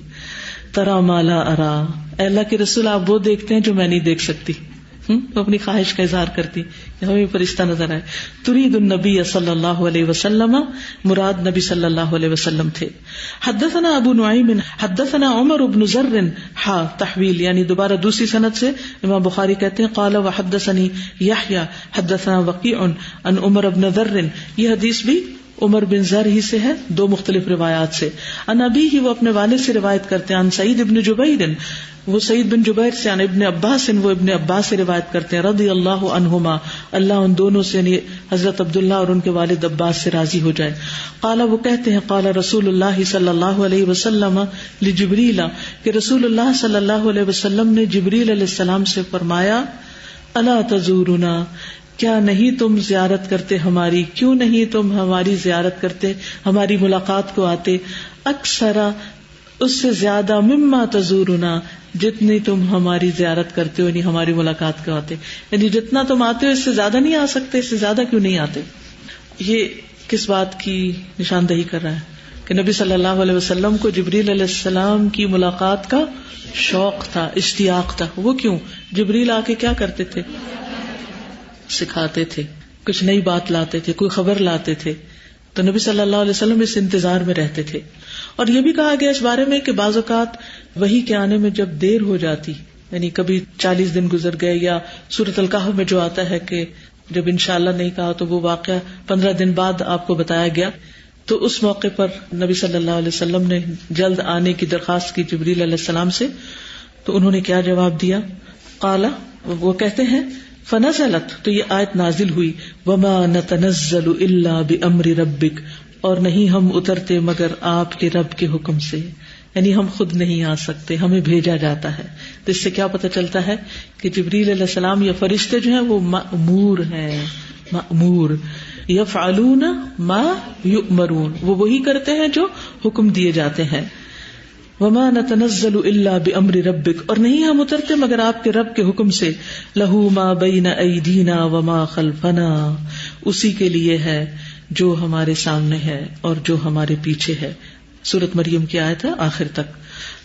ترا ما لا ارا، اے اللہ کے رسول آپ وہ دیکھتے ہیں جو میں نہیں دیکھ سکتی. وہ اپنی خواہش کا اظہار کرتی کہ ہمیں فرشتہ نظر آئے. ترید النبی صلی اللہ علیہ وسلم، مراد نبی صلی اللہ علیہ وسلم تھے. حدثنا ابو نعیم حدثنا عمر بن زر تحویل، یعنی دوبارہ دوسری سند سے امام بخاری کہتے ہیں قال وحدثنی یحییٰ حدثنا وقیع عن عمر بن زر، یہ حدیث بھی عمر بن زر ہی سے ہے، دو مختلف روایات سے. عن ابیہ، وہ اپنے والد سے روایت کرتے ہیں. عن سعید بن جبیر، وہ سعید بن جبیر سے. عن ابن عباس، وہ ابن عباس سے روایت کرتے ہیں رضی اللہ عنہما، اللہ ان دونوں سے یعنی حضرت عبداللہ اور ان کے والد عباس سے راضی ہو جائے. قال، وہ کہتے ہیں قال رسول اللہ صلی اللہ علیہ وسلم لجبریل، کہ رسول اللہ صلی اللہ علیہ وسلم نے جبریل علیہ السلام سے فرمایا الا تزورنا، کیا نہیں تم زیارت کرتے ہماری، کیوں نہیں تم ہماری زیارت کرتے، ہماری ملاقات کو آتے. اکثر، اس سے زیادہ، مما تزورنا، جتنی تم ہماری زیارت کرتے ہو، یعنی ہماری ملاقات کو آتے، یعنی جتنا تم آتے ہو اس سے زیادہ نہیں آ سکتے، اس سے زیادہ کیوں نہیں آتے. یہ کس بات کی نشاندہی کر رہا ہے کہ نبی صلی اللہ علیہ وسلم کو جبریل علیہ السلام کی ملاقات کا شوق تھا، اشتیاق تھا. وہ کیوں؟ جبریل آ کے کیا کرتے تھے؟ سکھاتے تھے، کچھ نئی بات لاتے تھے، کوئی خبر لاتے تھے. تو نبی صلی اللہ علیہ وسلم اس انتظار میں رہتے تھے. اور یہ بھی کہا گیا اس بارے میں کہ بعض اوقات وحی کے آنے میں جب دیر ہو جاتی، یعنی کبھی 40 دن گزر گئے، یا سورۃ الکہف میں جو آتا ہے کہ جب انشاءاللہ نہیں کہا تو وہ واقعہ 15 دن بعد آپ کو بتایا گیا، تو اس موقع پر نبی صلی اللہ علیہ وسلم نے جلد آنے کی درخواست کی جبریل علیہ السلام سے. تو انہوں نے کیا جواب دیا؟ قال، وہ کہتے ہیں فنزلت، تو یہ آیت نازل ہوئی وما نتنزل الا بامر ربک، اور نہیں ہم اترتے مگر آپ کے رب کے حکم سے، یعنی ہم خود نہیں آ سکتے، ہمیں بھیجا جاتا ہے. تو اس سے کیا پتہ چلتا ہے کہ جبریل علیہ السلام یا فرشتے جو ہیں وہ مأمور ہیں، مأمور، یفعلون ما یؤمرون، وہ وہی کرتے ہیں جو حکم دیے جاتے ہیں. وما نتنزل الا بامر ربک، اور نہیں ہم اترتے مگر آپ کے رب کے حکم سے. لہ ما بین ایدینا وما خلفنا، اسی کے لیے ہے جو ہمارے سامنے ہے اور جو ہمارے پیچھے ہے. سورۃ مریم کی آیت ہے آخر تک.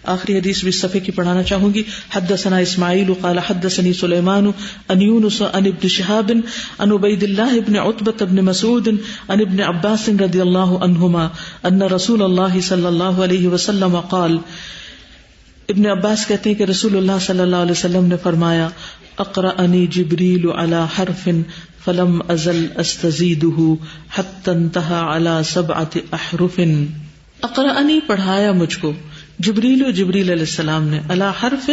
آخری حدیث بھی صفحے کی پڑھانا چاہوں گی. حدثنا اسماعیل قال حدثني سلیمان عن یونس عن ابن شہاب عن عبید اللہ بن عتبہ بن مسعود عن ابن عباس رضی اللہ عنہما ان رسول اللہ صلی اللہ علیہ وسلم قال، ابن عباس کہتے ہیں کہ رسول اللہ صلی اللہ علیہ وسلم نے فرمایا اقرأنی جبریل علی حرف فلم ازل استزیدہ حتی انتہى علی 7 احرف. اقرأنی، پڑھایا مجھ کو، جبریل علیہ السلام نے، علی حرف،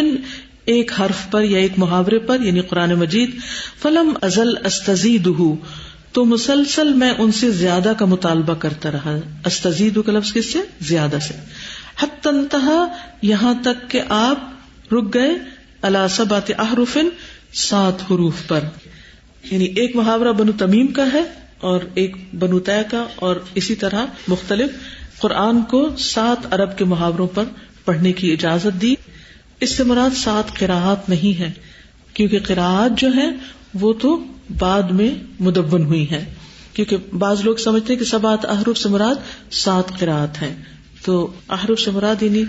ایک حرف پر یا ایک محاورے پر، یعنی قرآن مجید. فلم ازل استزیدہ، تو مسلسل میں ان سے زیادہ کا مطالبہ کرتا رہا. استزیدہ کا لفظ کس سے؟ زیادہ سے. حتی انتہى، یہاں تک کہ آپ رک گئے، علی 7 احرف، 7 حروف پر. یعنی ایک محاورہ بنو تمیم کا ہے اور ایک بنو طے کا، اور اسی طرح مختلف. قرآن کو 7 عرب کے محاوروں پر پڑھنے کی اجازت دی. اس سے مراد 7 قراءات نہیں ہے، کیونکہ قراءات جو ہیں وہ تو بعد میں مدون ہوئی ہیں. کیونکہ بعض لوگ سمجھتے ہیں کہ 7 احرف سے مراد 7 قراءات ہیں. تو احرف سے مراد یعنی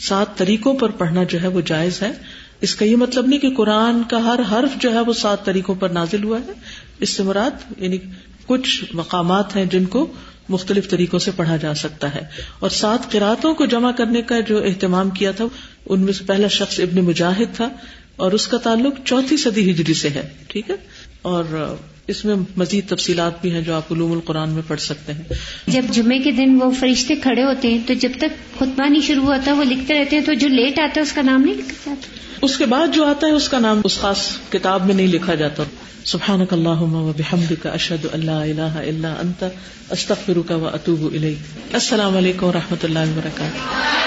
7 طریقوں پر پڑھنا جو ہے وہ جائز ہے. اس کا یہ مطلب نہیں کہ قرآن کا ہر حرف جو ہے وہ 7 طریقوں پر نازل ہوا ہے. اس سے مراد یعنی کچھ مقامات ہیں جن کو مختلف طریقوں سے پڑھا جا سکتا ہے. اور 7 قراتوں کو جمع کرنے کا جو اہتمام کیا تھا ان میں سے پہلا شخص ابن مجاہد تھا، اور اس کا تعلق 4 صدی ہجری سے ہے. ٹھیک ہے. اور اس میں مزید تفصیلات بھی ہیں جو آپ علوم القرآن میں پڑھ سکتے ہیں. جب جمعے کے دن وہ فرشتے کھڑے ہوتے ہیں تو جب تک خطبہ نہیں شروع ہوتا وہ لکھتے رہتے ہیں, تو جو لیٹ آتا ہے اس کا نام نہیں لکھا جاتا. اس کے بعد جو آتا ہے اس کا نام اس خاص کتاب میں نہیں لکھا جاتا. سبحانک اللہم و بحمدک اشہد ان لا الہ الا انت استغفرک و اتوب الیک. السلام علیکم و رحمۃ اللہ وبرکاتہ.